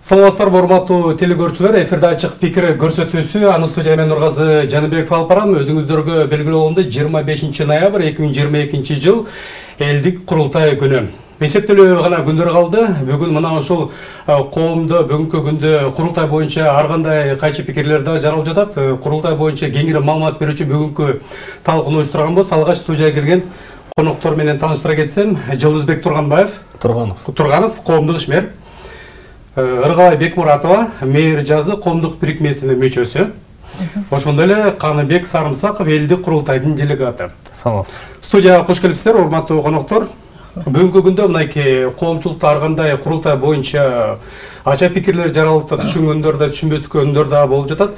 Саламатсыздар, урматтуу телекөрүүчүлөр. Эфирде ачык пикир көрсөтүүсү. Аны студия мен Нургазы Жаныбеков алып барам. Өзүңүздөргө белгилүү болгондой 25 ноябрь 2022 жыл элдик курултай күнү. Эсептелүү гана күндөр калды. Бүгүн мына ушул коомдо бүгүнкү күндө курултай боюнча ар кандай кайчы пикирлер да жаралып жатат. Курултай боюнча кеңири маалымат берүүчү бүгүнкү талкууну уюштурганбыз. Алгач студияга келген коноктор менен тааныштыра кетсем, Жылдызбек Турганов, коомдук ишмер. Ыргалай Бекмуратова, мэр жазы коомдук бирикмесинин мүчөсү. Ошондой эле Каныбек Сарымсаков, элдик курултайдын делегаты. Саламатсыздар. Студияга кош келипсиздер, урматтуу коноктор. Бүгүнкү күндө мынакей коомчулукта ар кандай курултай боюнча ача пикирлер жаралып да, түшүнгөндөр да, түшүнбөскөндөр да болуп жатат.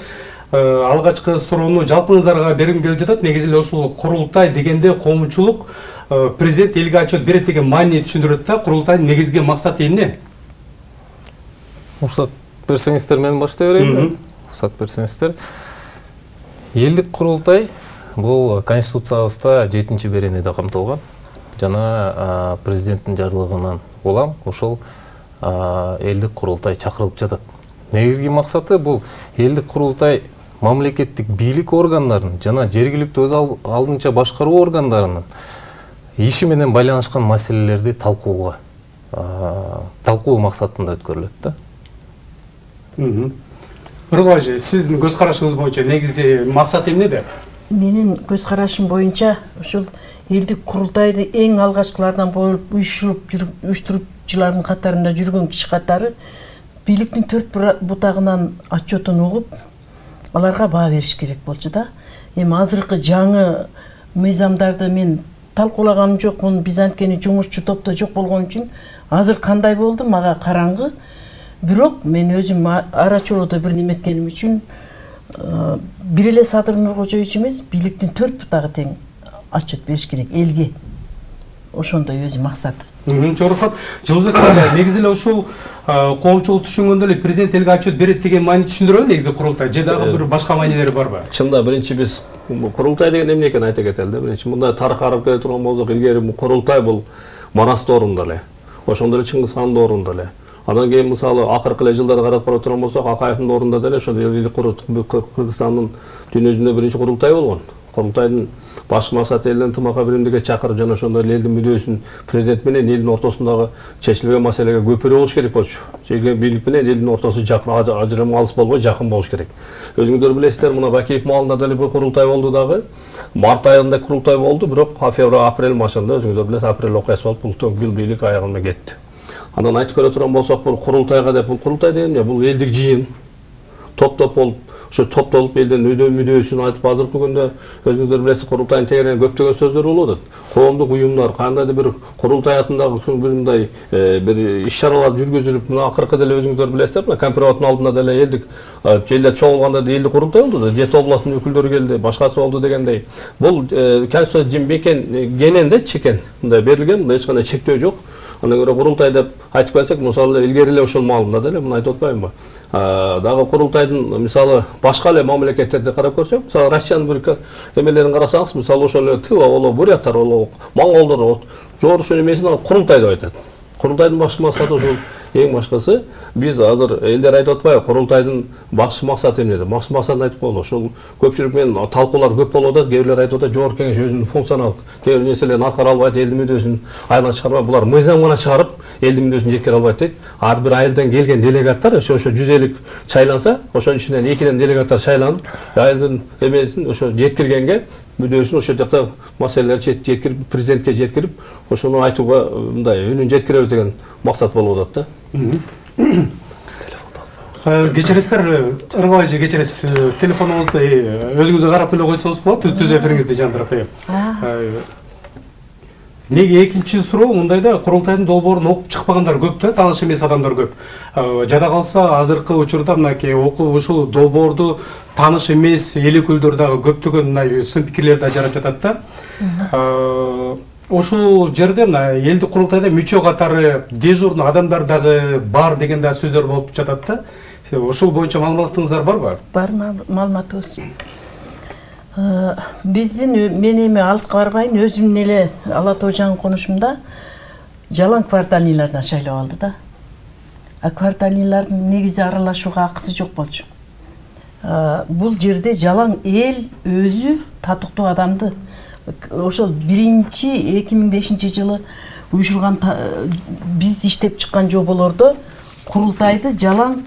Алгачкы суроону жалпыңыздарга бергим келип жатат. Негизи эле ушул курултай дегенде коомчулук президент элге отчет берет деген маани түшүндүрөт да. Курултайдын негизги максаты эмне? Уруксат берсеңиздер мен баштай берейин. Уруксат берсеңиздер. Элдик курултай бул Конституциябызда 7-чи беренеде камтылган. Жана президенттин жарлыгынан улам ушул элдик курултай чакырылып жатат. Негизги максаты бул элдик курултай мамлекеттик бийлик органдарынын жана жергиликтүү өз алдынча башкаруу органдарынын иши менен байланышкан маселелерди талкуу максатында өткөрүлөт да. Ыргалай эже, сиздин көз карашыңыз боюнча негизи максат эмнеде? Менин көз карашым боюнча ушул элдик курултайды эң алгачкылардан болуп уюштуруучулардын катарында жүргөн киши катары бийликтин 4 бутагынан отчетун угуп, аларга баа бериш керек болчу да. Эми азыркы жаңы мыйзамдарды мен талкуулаганым жокмун, биз анткени жумушчу топто жок болгон үчүн азыр кандай болду мага караңгы. Бирок мен өзүм арачолоодо бир неме эткеним үчүн бир эле Садыр Нуркожоевич эмес, бийликтин 4 бутагы тең отчет бериш керек элге. Ошондой өзү максат. Жорухат, Жылдызбек негизи эле ушул коомчулук түшүнгөндө эле президент элге отчет берет деген маани түшүндүрөбү негизи курултай же дагы бир башка маанилери барбы? Чында биринчи биз курултай деген эмне экенин айта кетели да. Биринчи мында тарых карап келе турган болсок, илгери курултай бул Манас доорунда эле, ошондой эле Чыңгыз хан доорунда эле. Андан кийин мисалы акыркы эле жылдарды карап бара турган болсок, Акаевдин доорунда деле ошол Кыргызстандын дүнү жүзүндө биринчи курултай болгон. Курултайдын башкы максаты элдин ынтымакка биримдикке чакырып жана ошондой элдин мүдөөсүн президент менен элдин ортосундагы чечилбеген маселеге көпүрө болуш керек болчу. Жерге бийлик менен элдин ортосу ажырым алыс болбой жакын болуш керек. Өзүңүздөр билесиздер, мына Бакиев маалында деле бир курултай болду дагы. Март айында курултай болду, бирок апрель машында өзүңүздөр билесиз, апрель окуясы болуп, бул бийлик аягына кетти. Андан айтып көрө турган болсок, бул курултайга деп, бул курултай деген эмне? Бул элдик жыйын. Топ-топ болуп, ошо топтолуп элдин мүдөөсүн айтып, азыркы күндө өзүңүздөр билесиз, курултайдын тегерегинде көптөгөн сөздөр болуп атат. Коомдук уюмдар кандайдыр бир курултай атындагы бир мындай бир иш-чараларды жүргүзүп, мына акыркы деле өзүңүздөр билесиздер, мына Кампироваттын алдында деле элдик элдер чогулганда элдик курултай болду да, Жети областынын өкүлдөрү келди, башкасы болду дегендей. Бул Конституция кененде чекен мындай берилген, мындай эч кандай чектөө жок. Андан көрө курултай деп айтып келсек, мисалы илгери эле ошол маалында деле муну айтып атпаймынбы? Дагы курултайдын мисалы башка эле мамлекеттерди карап көрсөк, мисалы Россиянын бир эмелерин карасаңыз, мисалы ошол эле Тыва болобу, буряттар болобу, монголдор жогору эмесин курултай деп айтат. Курултайдын башкы максаты ошол эң башкысы. Биз азыр элдер айтып атпайбы, курултайдын башкы максаты эмне деп? Башкы максатын айтып болду. Ошол көпчүлүк менен талкуулар көп болуп атат. Кээ бирлер айтып атат, жогорку кеңеш өзүнүн функционалдык кээ бир нерселерин аткара албайт, элдин мүдөөсүн айынан чыгарбай, булар мыйзам гана чыгарып, элдин мүдөөсүн жеткире албайт дейт. Ар бир айылдан келген делегаттар ошо 150 шайланса, ошонун ичинен 2ден делегаттар шайланып, айылдын эмесин ошо жеткиргенге мүдөөсүн ошол жакта маселелерди жеткирип, президентке жеткирип, ошону айтууга мындай үнүн жеткиребиз деген максат болуп атат да. Кечиресиздер, Ыргалай эже, кечиресиз, телефонуңузду өзүңүзгө карап эле койсоңуз болот, түз эфириңизди жандырып. Неге экинчи суроо мындайда, курултайдын долбоорун окуп чыкпагандар көп да, тааныш эмес адамдар көп. Жада калса азыркы учурда мынакей окуп ушул долбоорду тааныш эмес эл өкүлдөр дагы көптөгөн мындай сын пикирлерди ажырап жатат да. Ошол жерде элдик курултайда мүчө катары дежурный адамдар дагы бар деген да сөздөр болуп жатат да. Ошол боюнча маалыматыңыздар барбы? Бар маалыматыбыз. Биздин мен эми алыска барбайын, өзүмдүн эле Ала Тоо жаңы конушумда жалаң квартальныйлардан шайлап алды да. кварталийлардын негизи аралашууга акысы жок болчу. Бул жерде жалаң эл өзү татыктуу адамды ошол 2005 жылы уюшулган биз иштеп чыккан жоболордо курултайды жалаң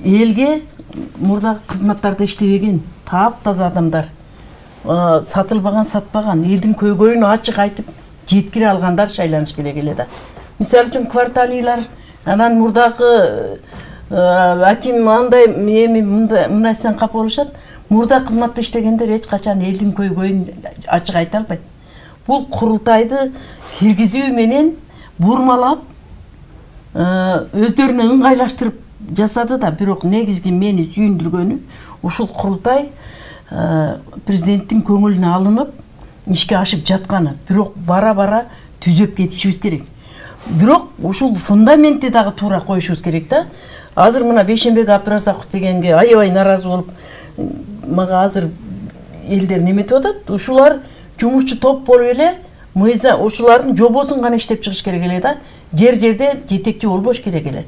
элге мурдагы кызматтарда иштебеген таап-таза адамдар, сатылбаган, сатпаган, элдин көйгөйүн ачык айтып жеткире алгандар шайланыш керек эле да. Мисалы үчүн кварталийлар анан мурдагы аким андай мындайсан капа болушат. Мурда кызматта иштегендер эч качан элдин көйгөйүн ачык айта албайт. Бул курултайды киргизүү менен бурмалап өздөрүнө ыңгайлаштырып жасады да, бирок негизги мени сүйүндүргөнү ушул курултай президенттин көңүлүнө алынып ишке ашып жатканы. Бирок бара-бара түзөп кетишибиз керек. Бирок ушул фундаментти дагы туура коюшубуз керек да. Азыр мына Бейшенбек Абдыразаков дегенге аябай наразы болуп, мага азыр элдер неметип атат. Ушулар жумушчу топ болуп эле, мыйза ушулардын жобосун гана иштеп чыгыш керек эле да. Жер-жерде жетекчи болбош керек эле.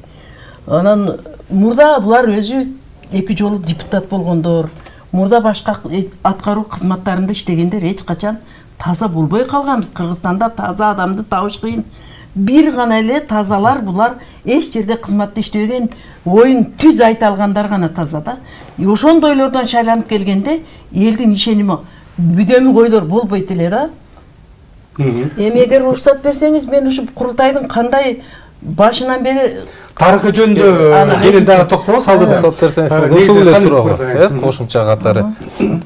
Анан мурда булар өзү 2 жолу депутат болгондор, мурда башка аткаруу кызматтарында иштегендер эч качан таза болбой калганбыз. Кыргызстанда таза адамды табыш кыйын. Бир гана эле тазалар булар эч жерде кызматта иштебеген, оюн түз айта алгандар гана таза да. Ошондойлордон шайланып келгенде элдин ишеними бүдөмү койдор болбойт эле да. Эми эгер уруксат берсеңиз, мен ушу курултайдын кандай башынан бери тарыхы жөнүндө кенен дагы токтолобуз алдыда. Уруксат берсеңиз, мен ушул эле суроого, кошумча катары.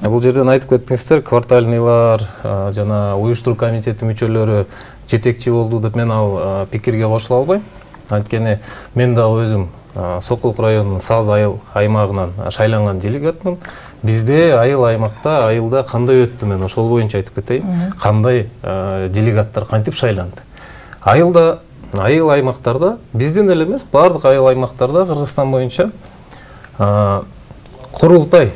Бул жерден айтып кеттиңиздер, кварталийлар жана уюштуруу комитети мүчөлөрү жетекчи болду деп мен ал пикирге кошула албайм. Анткени мен дагы өзүм Сокулук районунун Саз айыл аймагынан шайланган делегатмын. Бизде айыл аймакта айылда кандай өттү, мен ошол боюнча айтып кетейин. Кандай делегаттар кантип шайланды. Айылда, айыл аймактарда бизден эле эмес, бардык айыл аймактарда Кыргызстан боюнча курултай,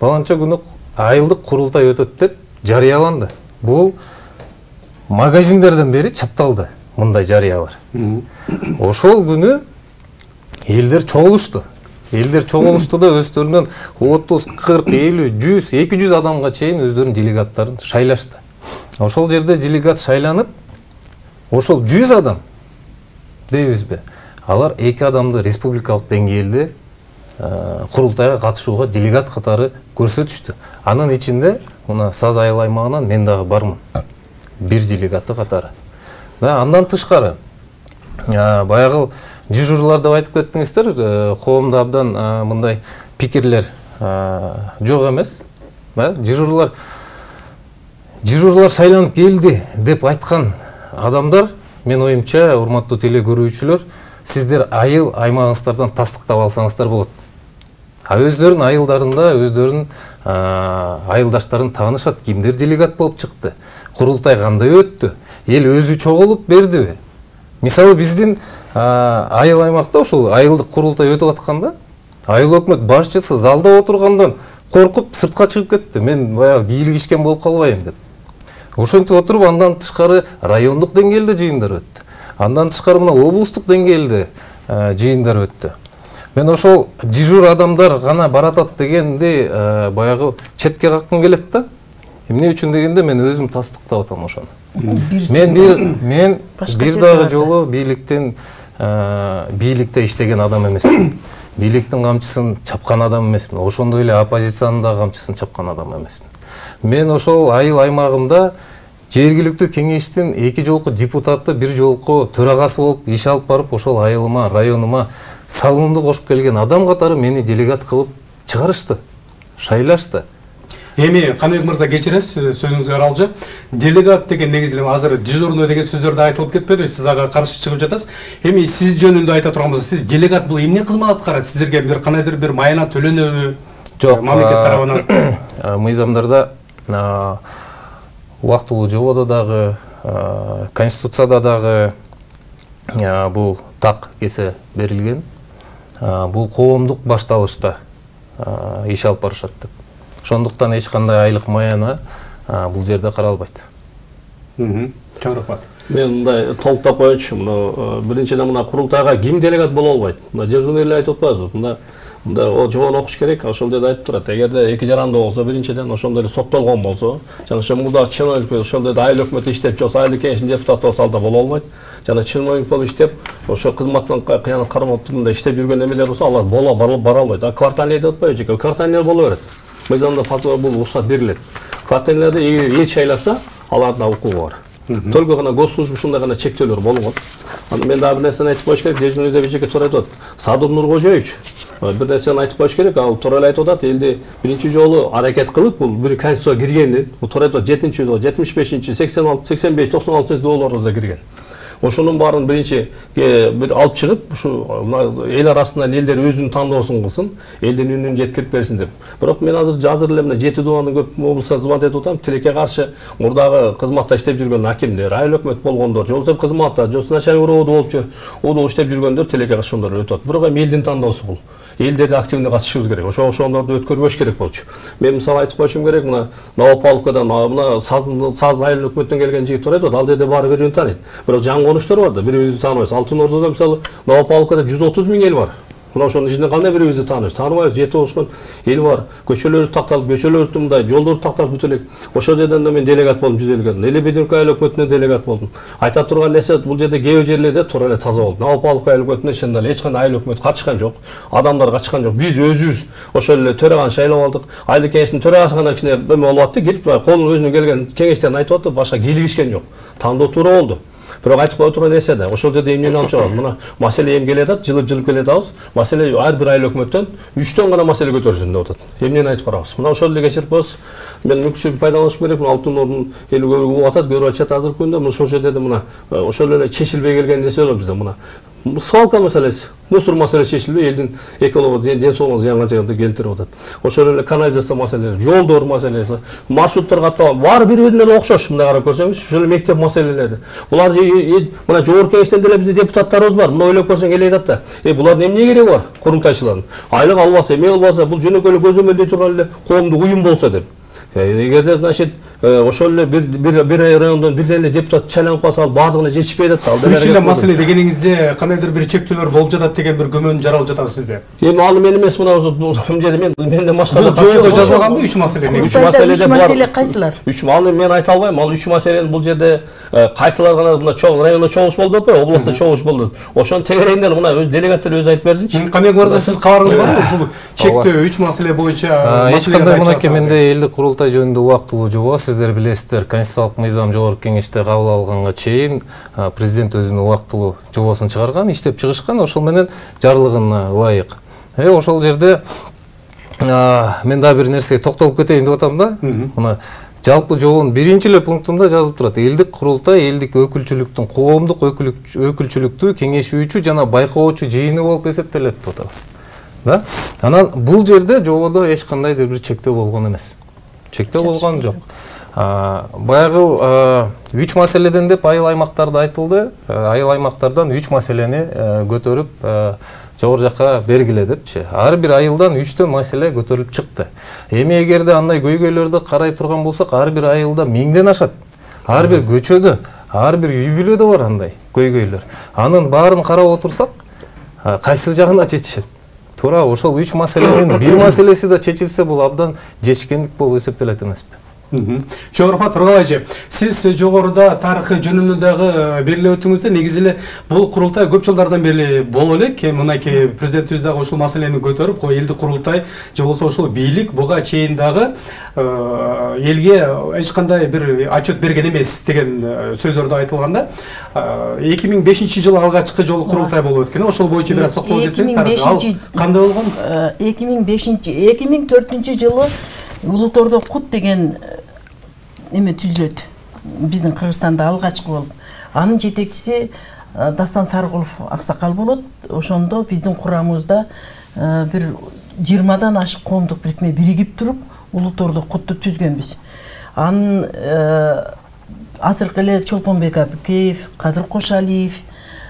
баланча күнү айылдык курултай өтөт деп жарыяланды. Бул магазиндерден бери чапталды мындай жарыялар. Ошол күнү элдер чогулушту. Элдер чогулушту да өздөрүнөн 30, 40, 50, 100, 200 адамга чейин өздөрүнүн делегаттарын шайлашты. Ошол жерде делегат шайланып, ошол 100 адам дейбизби? Алар 2 адамды республикалык деңгээлде курултайга катышууга делегат катары көрсөтүштү. Анын ичинде мына Саз айыл аймагынан мен дагы бармын. 1 делегаты катары. Да, андан тышкары баягы дежурлар деп айтып кеттиңиздер, коомдо абдан мындай пикирлер жок эмес. Да, дежурлар шайланып келди деп айткан адамдар, мен оюмча, урматтуу теле көрүүчүлөр, сиздер айыл аймагыңыздардан тастыктап алсаңыздар болот. Өздөрүнүн айылдарында өздөрүнүн айылдаштарын таанышат, кимдер делегат болуп чыкты, курултай кандай өттү, эл өзү чогулуп бердиби? Мисалы биздин айыл аймакта ошол айылдык курултай өтүп атканда, айыл өкмөт башчысы залда отургандан коркуп сыртка чыгып кетти. Мен баягы кийлигишкен болуп калбайм деп. Ошентип отуруп, андан тышкары райондук деңгээлде жыйындар өттү. Андан тышкары мына облустук деңгээлде жыйындар өттү. Мен ошол дежур адамдар гана баратат дегенди баягы четке каккым келет да. Эмне үчүн дегенде мен өзүм тастыктап атам ошону. Мен бир дагы жолу бийликте иштеген адам эмесмин. Бийликтин камчысын чапкан адам эмесмин. Ошондой эле оппозициянын да камчысын чапкан адам эмесмин. Мен ошол айыл аймагымда жергиликтүү кеңештин 2 жолку депутаты, 1 жолку төрагасы болуп иш алып барып, ошол айылыма, районума салымды кошуп келген адам катары мени делегат кылып чыгарышты, шайлашты. Эми Каныбек мырза, кечиресиз, сөзүңүзгө аралжы. Делегат деген негизи азыр дежурный деген сөздөрдө айтылып кетпеди, сиз ага каршы чыгып жатасыз. Эми сиз жөнүндө айта турган болсок, сиз делегат бул эмне кызмат аткарат? Сиздерге бир кандайдыр бир майна төлөнөбү? Жок, мамлекет тарабынан. Мыйзамдарда убактылуу жободо дагы, конституцияда дагы бул так кесе берилген. Бул коомдук башталышта иш алып барышат деп. Ошондуктан эч кандай айлык маяна бул жерде каралбайт. Чоң рахмат. Мен мындай толуктап коеюнчу, биринчиден мына курултайга ким делегат боло албайт? Мына Жержон эле айтып атпайбызбы? Мында о жобону окуш керек, ошол жерде айтып турат. Эгерде эки жарандуу болсо, биринчиден ошондой эле соттолгон болсо, жана ошол мурдагы чиновник ошол жерде айыл өкмөтү иштеп жолсо, айыл кеңешинин депутаты болсо алда боло албайт. Жана чиновник болуп иштеп, ошо кызматтан кыянат кармап турганда иштеп жүргөн эмелер болсо, алар бара албайт. А квартальный деп атпайбы жеке? Квартальный боло берет. Мыйзамда бул уруксат берилет. Квартальныйда эгер эл шайласа, алардын укугу бар. Только гана госслужба ушундай гана чектөөлөр болгон. Аны мен дагы бир нерсени айтып коюш керек. Дежурный жеке туура айтып атат. Садыр Нуркожоевич бир нерсени айтып коюш керек. Ал туура эле айтып атат. Элди биринчи жолу аракет кылып, бул бир конституцияга кирген. Бул туура айтып атат. 7-жолу, 75-чи, 86, 85, 96-долларда да кирген. Ошонун баарын биринчи бир алып чыгып, ушу эл арасынан элдер өзүнүн тандоосун кылсын, элдин үнүн жеткирип берсин деп. Бирок мен азыр эле мына 7 дубандын көп облуска кызмат этип атам. Тилекке каршы мурдагы кызматта иштеп жүргөн акимдер, айыл өкмөт болгондор, же болбосо кызматта, же начальник болуп иштеп жүргөндөр тилекке каршы ошондор өтүп атат. Бирок эми элдин тандоосу бул. Элдерди активный катышыбыз керек. Ошондорду өткөрбөш керек болчу. Мен мисалы айтып коюшум керек, мына Новопавловкадан, мына Сазын айыл өкмөттөн келген жигит бар эди, ал жерде баары бири тааныйт. Бирок жаңы конуштар бар да, бирибизди тааныбайбыз. Алтын Ордодо мисалы Новопавловкада 130 000 эл бар. Мына ошонун ичинде кандай бирибизди тааныбайбыз? Тааныбайбыз, жетип олушкан эл бар. Көчөлөрүбүз такталып, көчөлөрүбүздүн мындай жолдору такталып бүтө элек. Ошол жерден да мен делегат болдум, 150 эле. Эле Бединка айыл өкмөтүнө делегат болдум. Айта турган нерсе, бул жерде кээ жерлерде туура эле таза болду. Новопавловка айыл өкмөтүнө чындап эле эч кандай айыл өкмөт катышкан жок. Адамдар катышкан жок. Биз өзүбүз ошол эле төраганы шайлап алдык. Айыл кеңешинин төрагасы гана кичине эме болуп атты, кирип колунун өзүнө келген кеңештерин айтып атты, башка кийлигишкен жок. Тандоо туура болду. Бирок айтып кое турган нерсе да, ошол жерде эмнени алып чыгабыз? Мына маселе эми келе атат, жылып келе атабыз. Маселе ар бир айыл өкмөттөн 3төн гана маселе көтөрүлсүн деп атат. Эмнени айтып барабыз? Мына ошол эле кечирип коебуз. Мен мүмкүнчүлүктү пайдаланышым керек. Мына Алтын Ордун эли көрүп атат, көрүп атышат азыркы күндө. Ошол жерде да мына ошол эле чечилбей келген нерселер бизде мына. Свалка маселеси, мусор маселеси чечилбей, элдин экология, ден соолугуна зыянга келтирип атат. Ошол эле канализация маселелери, жолдор маселеси, маршруттар катталган, баары бири-бирине окшош, мындай карап көрсөңүз, ошол эле мектеп маселелери. Булар мына жогорку кеңештен деле бизде депутаттарыбыз бар. Мына ойлоп көрсөң эле айтат да, булар эмне кереги бар? Курултайчылардын. Айлык албаса, эме албаса, бул жөнөкөй эле көзөмөлдөй турган эле коомдук уюм болсо деп. Эгерде, значит, ошол эле бир райондон бирден эле депутат чайланып калса, ал баардыгына жетишпей атат. Биринчиден маселе дегениңизде кандайдыр бир чектөөлөр болуп жатат деген бир күмөн жаралып жатабы сизде? Эми ал мен эмес, мына менден башка бул жөнөкөй жазылганбы 3 маселе? 3 маселе кайсылар? 3 ал мен айта албайм. Ал 3 маселени бул жерде кайсылар гана мына чоң райондо чогулуш болду деп атпайбы? Областта чогулуш болду. Ошону тегерегинден мына өз делегаттар өзү айтып берсинчи. Камек мырза, сиз кабарыңыз барбы ушул чектөө 3 маселе боюнча? Эч кандай мынакей менде элдик курултай жөнүндө убактылуу жобо, сиздер билесиздер, конституциялык мыйзам жогорку кеңеште кабыл алганга чейин президент өзүнүн убактылуу жобосун чыгарган, иштеп чыгышкан, ошол менен жарлыгына ылайык. Ошол жерде мен дагы бир нерсеге токтолуп кетейин деп атам да. Мына жалпы жобонун биринчи эле пунктунда жазылып турат: элдик курултай элдик өкүлчүлүктүн коомдук өкүлчүлүктүү кеңешүүчү жана байкоочу жыйыны болуп эсептелет деп атабыз. Да? Анан бул жерде жободо эч кандай бир чектөө болгон эмес. Чектөө болгон жок. Баягы 3 маселеден деп айыл аймактарда айтылды. Айыл аймактардан 3 маселени көтөрүп жогору жакка бергиле депчи. Ар бир айылдан 3төн маселе көтөрүлүп чыкты. Эми эгерде андай көйгөйлөрдү карай турган болсок, ар бир айылда 1000ден ашат. Ар бир көчөдө, ар бир үй бүлөдө бар андай көйгөйлөр. Анын баарын карап отурсак, кайсы жагына чечишет? Туура ошол 3 маселенин бир маселеси да чечилсе, бул абдан жечкендик болуп эсептелет эмеспи? Чогорфат Тургалайчы, сиз жогоруда тарыхы жөнүндө дагы белгилеп өтүңүздө, негизи эле бул курултай көп жылдардан бери боло элек. Мынакей президентибиз дагы ушул маселени көтөрүп, элдик курултай же болбосо ушул бийлик буга чейин дагы элге эч кандай бир отчет берген эмес деген сөздөрдө айтылганда, 2005-жылы алгачкы жолу курултай болуп өткөн. Ошол боюнча бир аз токтолуп кетсеңиз, тарыхы кандай болгон? 2004-жылы Улутордо Кут деген эме түзүлөт. Биздин Кыргызстанда алгачкы болуп. Анын жетекчиси Дастан Сарыгулов аксакал болот. Ошондо биздин курамыбызда бир 20дан ашык коомдук бирикме биригип туруп, Улутордо Кутту түзгөнбүз. Анын азыркы эле Чолпонбек Абыкеев, Кадыр Кошалиев,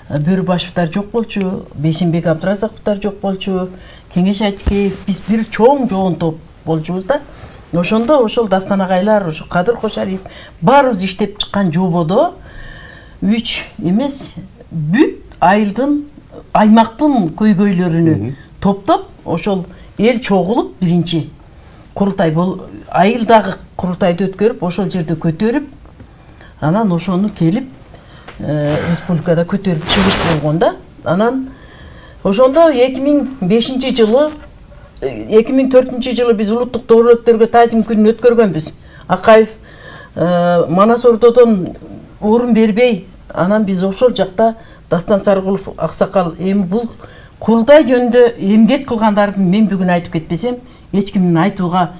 Бөрүбашевдер жок болчу, Бейшенбек Абдыразаковдор жок болчу, Кеңеш Айтикеев, биз бир чоң жоон топ болчубуз да. Ошондо ошол Дастан агайлар, ошо Кадыр Кошалиев баарыбыз иштеп чыккан жободо 3 эмес, бүт айылдын, аймактын көйгөйлөрүнү топтоп, ошол эл чогулуп биринчи курултай айылдагы курултайды өткөрүп, ошол жерде көтөрүп, анан ошону келип республикада көтөрүп чыгыш болгонда, анан ошондо 2005 жылы 2004 жылы биз улуттук доорөлүктөргө таазим күнүн өткөргөнбүз. Акаев Манас Ордодон орун бербей, анан биз ошол жакта Дастан Сарыгулов аксакал эми бул курултай жөнүндө эмгек кылгандардын мен бүгүн айтып кетпесем, эч кимдин айтууга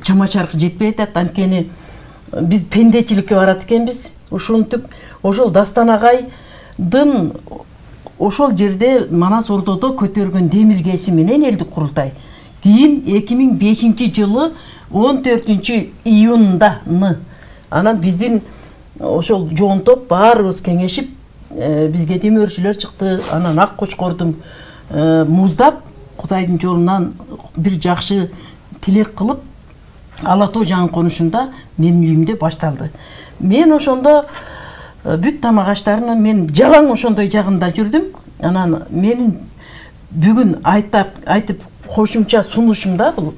чама-чаркы жетпей атат. Анткени биз пендечиликке барат экенбиз. Ушинтип ошол Дастан агайдын ошол жерде Манас Ордодо көтөргөн демилгеси менен элдик курултай кийин 2005 жылы 14 июнда анан биздин ошол жоонтоп баарыбыз кеңешип, бизге демөөрчүлөр чыкты, анан ак кочкордун муздап Кудайдын жолунан бир жакшы тилек кылып Ала Тоо жаңы конушунда менин үйүмдө башталды. Мен ошондо бүт тамак аштарына мен жалаң ошондой жагында жүрдүм. Анан менин бүгүн айтып кошумча сунушумда бул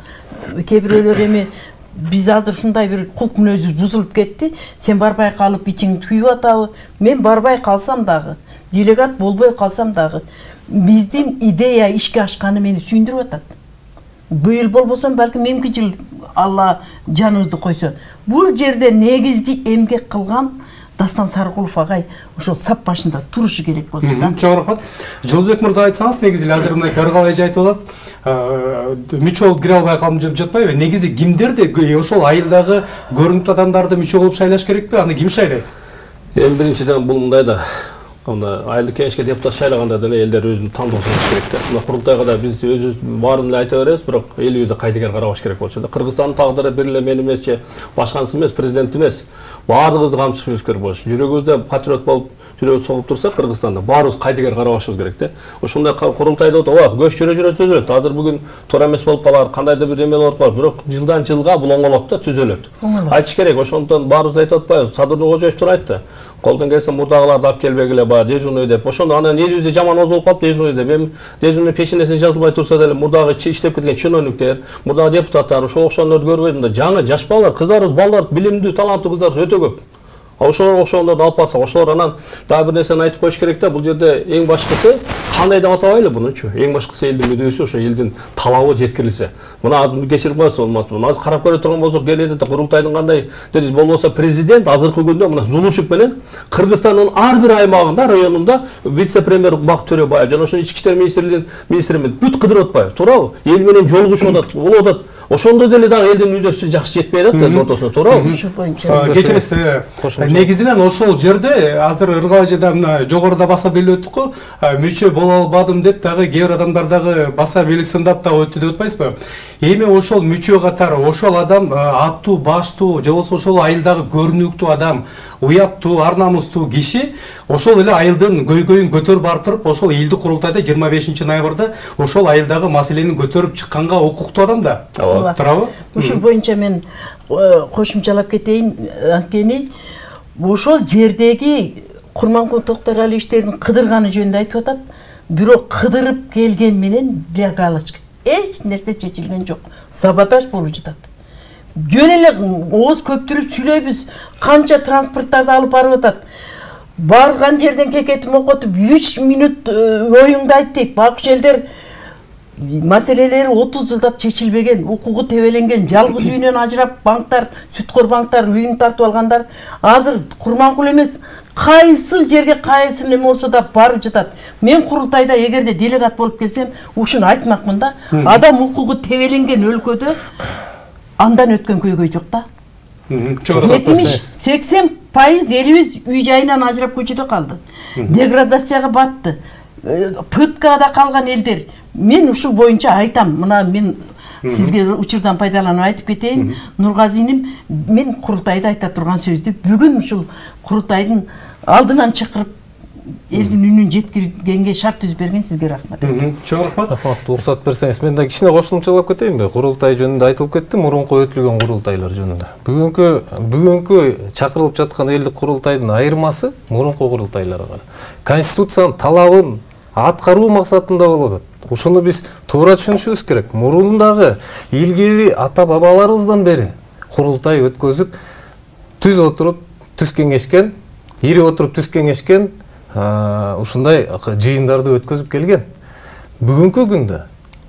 кээ бирөөлөр эми биз азыр ушундай бир кулк мүнөзүбүз бузулуп кетти. Сен барбай калып ичиңди күйүп атабы? Мен барбай калсам дагы, делегат болбой калсам дагы, биздин идея ишке ашканы мени сүйүндүрүп атат. Быйыл болбосом балким эмки жыл Алла жаныбызды койсо. Бул жерде негизги эмгек кылган Дастан Сарыгулов агай ошол сап башында турушу керек болду да. Чоң рахмат. Жылбек мырза айтсаңыз, негизи азыр мына Кыргалай айтып атат. Мүчө болуп кире албай калып деп жатпайбы? Негизи кимдерди ошол айылдагы көрүнүктүү адамдарды мүчө болуп шайлаш керекпи? Аны ким шайлайт? Эми биринчиден бул мындай да, айылдык кеңешке депутат шайлаганда деле элдер өзүнүн тандоосун бериш керек да. Мына курултайга да биз өзүбүз баарын эле айта беребиз, бирок элибизде кайдыгер карабаш керек болчу да. Кыргызстандын тагдыры бир эле мен эмес же башканысы эмес, президент эмес. Баардыгыбызды камчылашыбыз керек болчу. Жүрөгүбүздө патриот болуп, жүрөгүбүз согуп турса, Кыргызстанда баарыбыз кайдыгер карабашыбыз керек да. Ошондой курултайда отуруп, көч жүрө түзөлөт. Азыр бүгүн туура эмес болуп калар, кандайдыр бир эме болуп калар, бирок жылдан жылга бул оңолот да, түзөлөт. Айтыш керек, ошондон баарыбыз айтып атпайбыз. Садырный Кожоев туура айтты. Колдон келсе мурдагыларды алып келбегиле баягы дежурный деп. Ошондо анан элибизде жаман оз болуп калып дежурный деп. Эми дежурный пешенесине жазылбай турса деле мурдагы иштеп кеткен чиновниктер, мурдагы депутаттар, ошол окшондорду көрбөйдүм да. Жаңы жаш балдар, кыздарыбыз, балдар, билимдүү, таланттуу кыздарыбыз өтө көп. Ошолор окшондорду алып барсак, ошолор анан дагы бир нерсени айтып коюш керек да. Бул жерде эң башкысы кандай деп атабайлы мунучу. Эң башкысы элдин мүдөөсү, ошо элдин талабы жеткирилсе. Мына азыр кечирип коесуз, мына азыр карап көрө турган болсок, келеді курултайдын кандай дерис болбосо президент азыркы күндө мына Зулушев менен Кыргызстандын ар бир аймагында, районунда вице-премьер Бакыт Төрөбаев жана ошо ички иштер министрлигинин министри бүт кыдырып атпайбы, туурабы? Эл менен жолугушуп атат, улуудат. Ошондо деле дагы элдин мүдөөсү жакшы жетпей атат, эл ортосуна, туурабы? Кечириңиз, негизинен ошол жерде азыр Ыргалжыда мына жогоруда баса белип өттүк го, мүчө боло албадым деп дагы кээ бир адамдар дагы баса бели сындап дагы өттү деп атпайсызбы? Эми ошол мүчө катары ошол адам аттуу, баштуу, же болбосо ошол айылдагы көрүнүктүү адам, уяттуу, ар намустуу киши ошол эле айылдын көйгөйүн көтөрүп барып туруп, ошол элдик курултайда 25 ноябрда ошол айылдагы маселени көтөрүп чыкканга укуктуу адам да. Туурабы? Ушул боюнча мен кошумчалап кетейин, анткени ошол жердеги Курманкул Токтаралиевичтердин кыдырганы жөнүндө айтып атат. Бирок кыдырып келген менен галочка эч нерсе чечилген жок. Саботаж болуп жатат. Жөн эле ооз көптүрүп сүйлөйбүз. Канча транспорттарды алып барып атат. Барган жерден кекетип окотуп 3 минут оюңду айт дейт. Бакыш элдер маселелери 30 жылдап чечилбеген, укугу тебеленген, жалгыз үйүнөн ажырап банктар, сүткөр банктар үйүн тартып алгандар азыр Курманкул эмес, кайсы жерге кайсы неме болсо да барып жатат. Мен курултайда эгерде делегат болуп келсем, ушуну айтмакмын да. Адам укугу тебеленген өлкөдө андан өткөн көйгөй жок да. 80% элибиз үй жайынан ажырап көчөдө калды. Деградацияга батты. Пыткада калган элдер. Мен ушул боюнча айтам. Мына мен сизге учурдан пайдаланып айтып кетейин. Нургазиним, мен курултайда айта турган сөздү бүгүн ушул курултайдын алдынан чакырып элдин үнүн жеткиргенге шарт түзүп берген сизге рахмат. Чоң рахмат. Уруксат берсеңиз, мен да кичине кошумчалап кетейинби? Курултай жөнүндө айтылып кетти, мурунку өтүлгөн курултайлар жөнүндө. Бүгүнкү чакырылып жаткан элдик курултайдын айырмасы мурунку курултайларга. Конституциянын талабын аткаруу максатында болуп атат. Ушуну биз туура түшүнүшүбүз керек. Мурундагы илгери ата бабаларыбыздан бери курултай өткөзүп, түз отуруп, түз кеңешкен, ири отуруп түз кеңешкен ушундай жыйындарды өткөзүп келген. Бүгүнкү күндө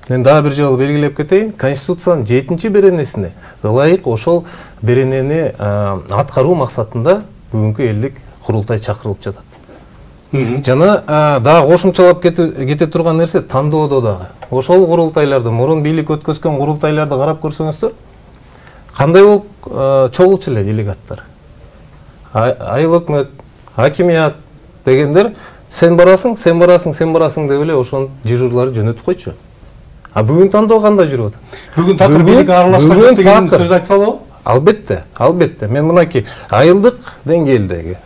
мен дагы бир жолу белгилеп кетейин, Конституциянын 7-чи беренесине ылайык ошол беренени аткаруу максатында бүгүнкү элдик курултай чакырылып жатат. Жана дагы кошумчалап кете турган нерсе тандоодо дагы. Ошол курултайларды, мурун бийлик өткөзгөн курултайларды карап көрсөңүздөр, кандай болуп чогулчу эле делегаттар. Айыл өкмөт, хакимият дегендер сен барасың деп эле ошонун дежурлары жөнөтүп койчу. А бүгүн тандоо кандай жүрүп атат? Бүгүн такыр бийлик аралашкан деген сөз айтса болобу? Албетте. Мен мынакей айылдык деңгээлдеги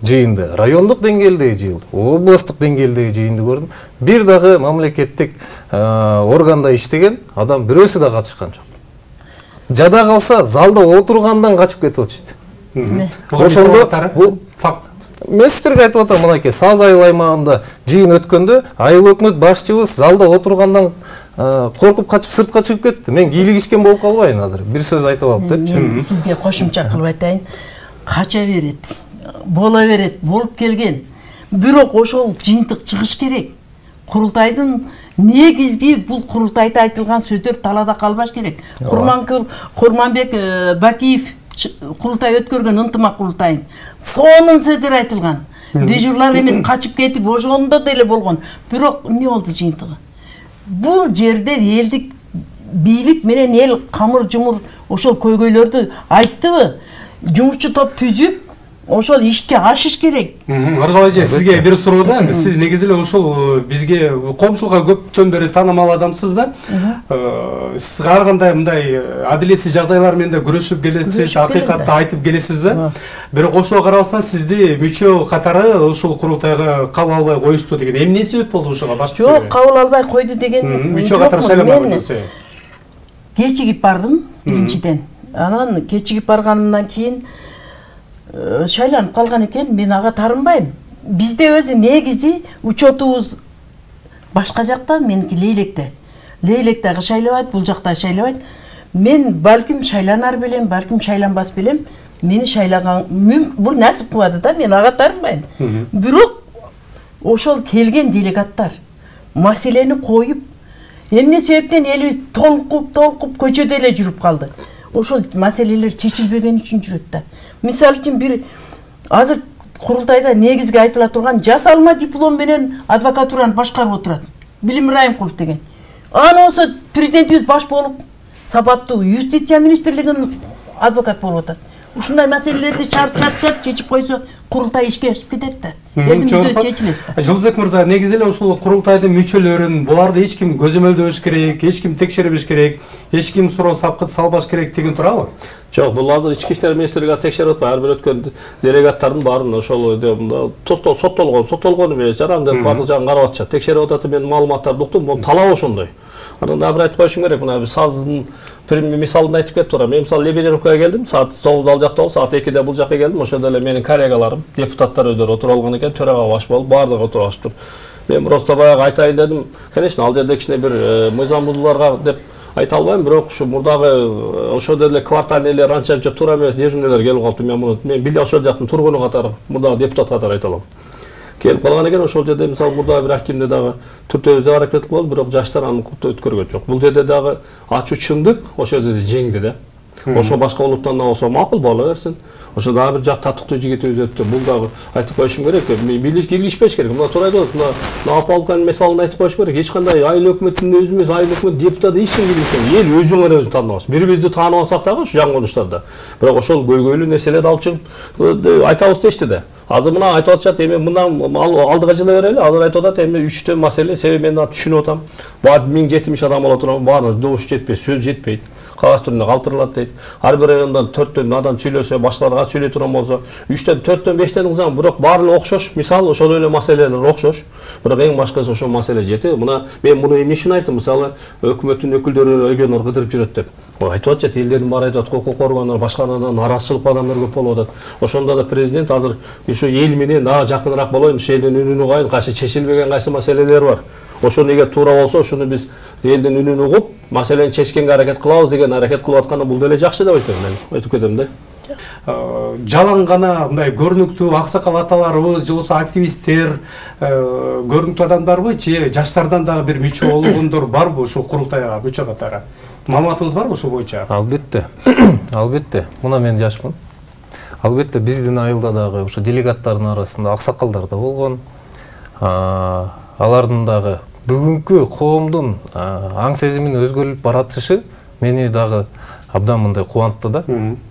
жыйынды, райондук деңгээлдеги жыйылды, областтык деңгээлдеги жыйынды көрдүм. Бир дагы мамлекеттик органда иштеген адам бирөөсү да катышкан жок. Жада калса залда отургандан качып кетип атышты. Ошондо бул факт. Мен сиздерге айтып атам, мынакей Саз айыл аймагында жыйын өткөндө айыл өкмөт башчыбыз залда отургандан коркуп качып сыртка чыгып кетти. Мен кийлигишкен болуп калбайын азыр. Бир сөз айтып алып депчи. Сизге кошумча кылып айтайын. Кача берет, бола берет, болуп келген. Бирок ошол жыйынтык чыгыш керек. Курултайдын негизги бул курултайда айтылган сөздөр талада калбаш керек. Курманбек Бакиев курултай өткөргөн ынтымак курултайын. Сонун сөздөр айтылган. Дежурлар эмес качып кетип ошондо деле болгон. Бирок эмне болду жыйынтыгы? Бул жерде элдик бийлик менен эл камыр жумур ошол көйгөйлөрдү айттыбы? Жумушчу топ түзүп, ошол ишке ашыш керек. Ыргал эже, сизге бир суроо да. Сиз негизи эле ошол бизге коомчулукка көптөн бери таанымал адамсыз да. Сиз ар кандай мындай адилетсиз жагдайлар менен да күрөшүп келесиз, акыйкатты айтып келесиз да. Бирок ошого карабастан сизди мүчө катары ушул курултайга кабыл албай коюшту деген эмне себеп болду ушуга башчысы? Жок, кабыл албай койду деген мүчө катары шайланбады. Кечигип бардым биринчиден. Анан кечигип барганымдан кийин шайланып калган экен, мен ага тарынбайм. Бизде өзү негизи учетубуз башка жакта, меники Лейлекте. Лейлектеги шайлабайт, бул жакта шайлабайт. Мен балким шайланар белем, балким шайланбас белем. Мени шайлаган бул насип кылбады да, мен ага тарынбайм. Бирок ошол келген делегаттар маселени коюп, эмне себептен элибиз толкуп көчөдө эле жүрүп калды. Ошол маселелер чечилбеген үчүн жүрөт да. Мисалы үчүн бир азыр курултайда негизги айтыла турган жасалма диплом менен адвокатураны башкарып отурат. Билим Райымкулов деген. Аны болсо президентибиз баш болуп сапаттуу юстиция министрлигинин адвокат болуп атат. Ушундай маселелерди чарчап чечип койсо курултай ишке ашып кетет да. Элдин чечилет. Жылдызбек мырза, негизи эле ушул курултайдын мүчөлөрүн буларды эч ким көзөмөлдөбөш керек, эч ким текшербеш керек, эч ким суроо сапкыт салбаш керек деген турабы? Жок, бул азыр ички иштер министрлиги текшерип атпайбы, ар бир өткөн делегаттардын баарын ошол соттолгону эмес, жарандырып баардык жагын карап атышат. Текшерип атат, мен маалыматтарды уктум, бул талап ошондой. Анан дагы бир айтып коюшум керек, мына Саздын мисалын айтып кетип турам. Мен мисалы Лебедевкага келдим, саат 9 ал жакта болуп, саат 2-де бул жакка келдим. Ошондо эле менин коллегаларым, депутаттар өздөрү отуруп алган экен, төрага баш болуп, баардыгы отуруп алышыптыр. Мен просто баягы айтайын дедим. Конечно, ал жерде кичине бир мыйзам бузууларга деп айта албайм, бирок ушу мурдагы ошол эле квартальный эле ранча туура эмес дежурныйлар келип калыптыр. Мен бир ошол жактын тургуну катары, мурдагы депутат катары айта алам. Келип калган экен, ошол жерде мисалы мурдагы бир акимде дагы түртөбүздө аракет кылып, бирок жаштар аны өткөргөн жок. Бул жерде дагы ачуу чындык ошол жерде жеңди да. Ошо башка улуттан да болсо макул боло берсин. Ошо дагы бир жак татыктуу жигитибиз өттү. Бул дагы айтып коюшум керек. Бийлик киргизбеш керек. Мына туура айтып атат. Мына Апалкан мисалын айтып коюш керек. Эч кандай айыл өкмөтүнүн өзү эмес, айыл өкмөт депутаты эч ким киргизбеш. Эл өзүң өзү тааныбас. Бирибизди тааныбасак дагы ушу жаңгырыштарда. Бирок ошол көйгөйлүү нерселерди алып чыгып айтабыз дешти да. Азыр мына айтып атышат, эми мындан алдыга жыла берели. Азыр айтып атат, эми 3 маселе, себеби мен да түшүнүп атам. Баары 1070 адам боло турган, баарына добуш жетпейт, сөз жетпейт. кагаз түрүндө калтырылат дейт. Ар бир райондан 4төн адам сүйлөсө, башкаларга сөйлөй турган болсо, 3төн, 4төн, 5тен кылсаң, бирок баары окшош. Мисалы, ошол эле маселелер окшош. Бирок эң башкысы ошол маселе жети. Мына мен муну эмне үчүн айттым? Мисалы, өкмөттүн өкүлдөрү өлгөндөр кыдырып жүрөт деп. Айтып атышат, элдердин баары айтып атат, укук коргоондар, башкалардан нараазычылык адамдар көп болуп атат. Ошондо да президент азыр ушу эл менен дагы жакыныраак болоюн, элдин үнүн угайын, кайсы чечилбеген кайсы маселелер бар. Ошону эгер туура болсо, ошону биз элдин үнүн угуп, маселени чечкенге аракет кылабыз деген аракет кылып атканы бул деле жакшы деп айтам мен. Айтып кетем да. Жалаң гана мындай көрүнүктүү аксакал аталарыбыз же болбосо активисттер, көрүнүктүү адамдарбы же жаштардан дагы бир мүчө болгондор барбы ушул курултайга мүчө катары? Маалыматыңыз барбы ушул боюнча? Албетте. Албетте. Мына мен жашмын. Албетте биздин айылда дагы ошо делегаттардын арасында аксакалдар да болгон. Алардын дагы бүгүнкү коомдун аң сезимин өзгөрүлүп баратышы мени дагы абдан мындай кубантты да.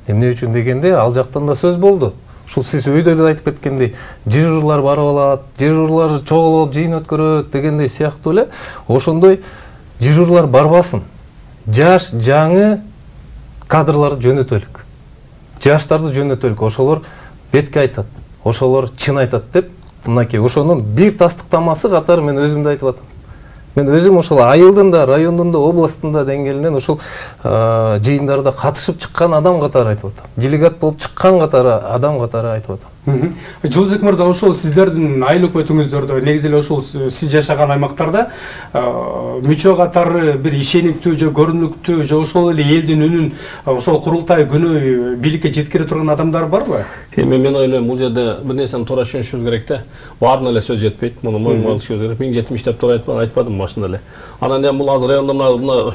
Эмне үчүн дегенде, ал жактан да сөз болду. Ушул сиз өйдө да айтып кеткендей, дежурлар барып алат, дежурлар чогулуп жыйын өткөрөт дегендей сыяктуу эле, ошондой дежурлар барбасын. Жаш, жаңы кадрларды жөнөтөлүк. Жаштарды жөнөтөлүк. Ошолор бетке айтат, ошолор чын айтат деп, мынакей ошонун бир тастыктамасы катары мен өзүмдү айтып атам. Мен өзүм ошол айылдын да, райондун да, областтын да деңгээлинен ошол жыйындарда катышып чыккан адам катары айтып атам. Делегат болуп чыккан катары адам катары айтып атам. Жылдызбек мырза, ошол сиздердин айыл өкмөтүңүздөрдө, негизи эле ошол сиз жашаган аймактарда мүчө катары бир ишениктүү же көрүнүктүү же ошол эле элдин үнүн ошол курултай күнү бийликке жеткире турган адамдар барбы? Эми мен ойлойм, бул жерде бир нерсени туура түшүнүшүбүз керек да. Баарына эле сөз жетпейт. Муну моюнга алышыбыз керек. 1070 деп туура айтпадым башында эле. Анан эми бул азыр райондо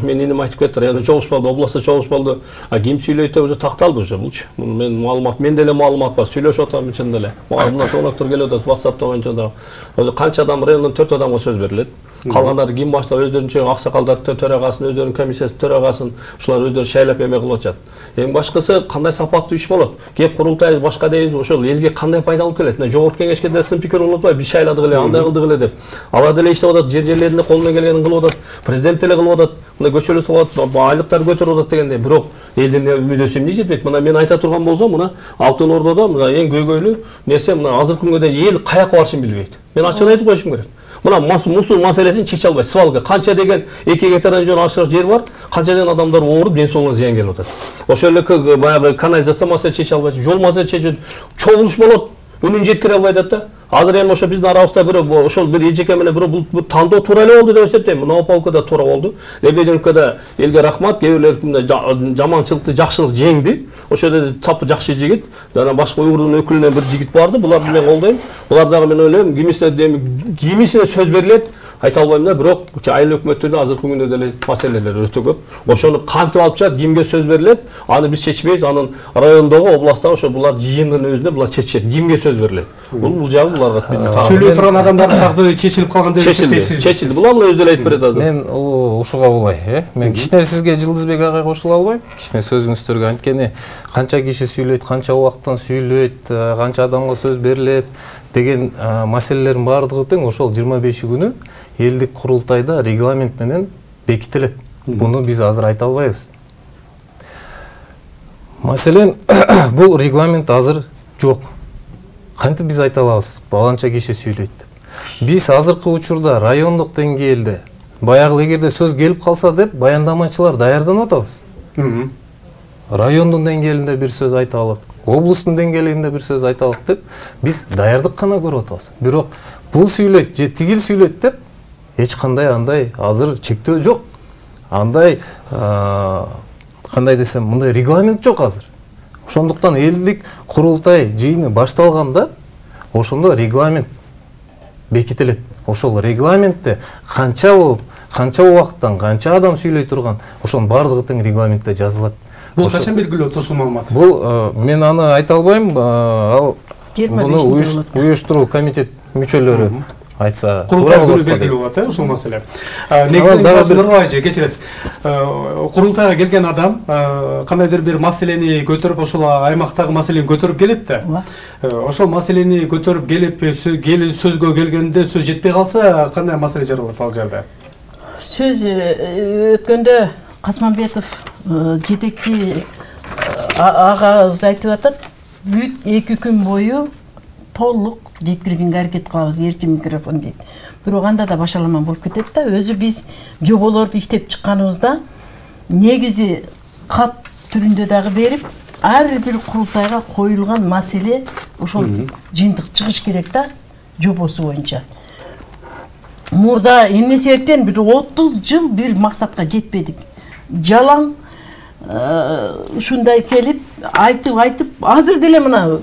мен иним айтып кетти, райондо чогуш болду, областта чогуш болду. Ким сүйлөйт деп уже такталды уже булчу. Мен маалымат, менде эле маалымат бар. Сүйлөшүп атам чында эле. Мына тоноктор келип атат, WhatsApp'та боюнча да. Өзү канча адам райондон 4 адамга сөз берилет. Калгандары ким баштап өздөрүнчө аксакалдар төрагасын, өздөрүнүн комиссиясынын төрагасын, ушулар өздөрү шайлап эме кылып атышат. Эң башкысы кандай сапаттуу иш болот? Кеп курултай башка дейбиз, ошол элге кандай пайда алып келет? Мына жогорку кеңешке да сын пикир болуп атпайбы? Биз шайладык эле, андай кылдык эле деп. Алар деле иштеп атат, жерлеринде колунан келгенин кылып атат, президент деле кылып атат, мына көчөлө салып атат, айлыктар көтөрүп атат дегенде, бирок элдин мүддөсү эмне жетпейт? Мына мен айта турган болсом, мына Алтын Ордодо мына эң көйгөйлүү нерсе мына азыркы күнгө эл каяка барышын билбейт. Мен ачыгын айтып коюшум керек. Мына мусул маселесин чече албайт. Свалка канча деген 2 гектардан жөн ашык жер бар, канча деген адамдар ооруп, ден соолугуна зыян келип атат. Ошол эле баягы канализация маселесин чече албайт, жол маселесин чече, чогулуш болот, үнүн жеткире албай атат да. Азыр эми ошо биздин арабызда бирөө ошол бир эжеке менен бирөө бул тандоо туура эле болду деп эсептейм. Мына Опалка да туура болду. Лебединкада элге рахмат, кээ бирлер жаманчылыкты жакшылык жеңди. Ошол жерде тапы жакшы жигит, жана башка уйгурдун өкүлүнөн бир жигит барды. Булар менен колдойм. Булар дагы мен ойлойм, кимисине сөз берилет, айта албайм да, бирок айыл өкмөттөрдө азыркы күндө деле маселелер өтө көп. Ошону кантип алып чыгат, кимге сөз берилет, аны биз чечпейбиз. Анын райондогу, областтагы ошо булар жыйындын өзүндө булар чечет. Кимге сөз берилет? Бул жагы буларга сүйлөй турган адамдардын тагдыры чечилип калган деп эсептейсизби? Чечилди. Булар өздөрү айтып берет азыр. Мен ушуга булай, мен кичине сизге Жылдызбек агай кошула албайм. Кичине сөзүңүздөргө, анткени канча киши сүйлөйт, канча убакыттан сүйлөйт, канча адамга сөз берилет деген маселелердин баардыгы тең ошол 25 күнү элдик курултайда регламент менен бекитилет. Буну биз азыр айта албайбыз. Маселен, бул регламент азыр жок. Кантип биз айта алабыз? Баланча киши сүйлөйт деп. Биз азыркы учурда райондук деңгээлде баягы эгерде сөз келип калса деп баяндамачылар даярданып атабыз. Райондун деңгээлинде бир сөз айталык, облустун деңгээлинде бир сөз айталык деп биз даярдык гана көрүп атабыз. Бирок бул сүйлөйт же тигил сүйлөйт деп эч кандай андай азыр чектөө жок. Андай кандай десем, мындай регламент жок азыр. Ошондуктан элдик курултай жыйыны башталганда ошондо регламент бекитилет. Ошол регламентте канча болуп, канча убакыттан канча адам сүйлөй турган, ошонун баардыгы тең регламентте жазылат. Бул качан белгилүү ушул маалымат? Бул мен аны айта албайм. Ал буну уюштуруу комитет мүчөлөрү айтса туура болот белгилүү болот, ушул маселе. Негизи кечиресиз. Курултайга келген адам кандайдыр бир маселени көтөрүп, ошол аймактагы маселени көтөрүп келет да. Ошол маселени көтөрүп келип, сөзгө келгенде сөз жетпей калса, кандай маселе жаралат ал жерде? Сөз өткөндө Касманбетов жетекчи агабыз айтып атат, бүт 2 күн бою толук жеткиргенге аракет кылабыз, эркин микрофон дейт. Бирок анда да башаламан болуп кетет да. Өзү биз жоболорду иштеп чыкканыбызда негизи кат түрүндө дагы берип, ар бир курултайга коюлган маселе ошол жыйынтык чыгыш керек да, жобосу боюнча. Мурда эмне себептен бир 30 жыл бир максатка жетпедик. Жалаң ушундай келип айтып азыр деле мына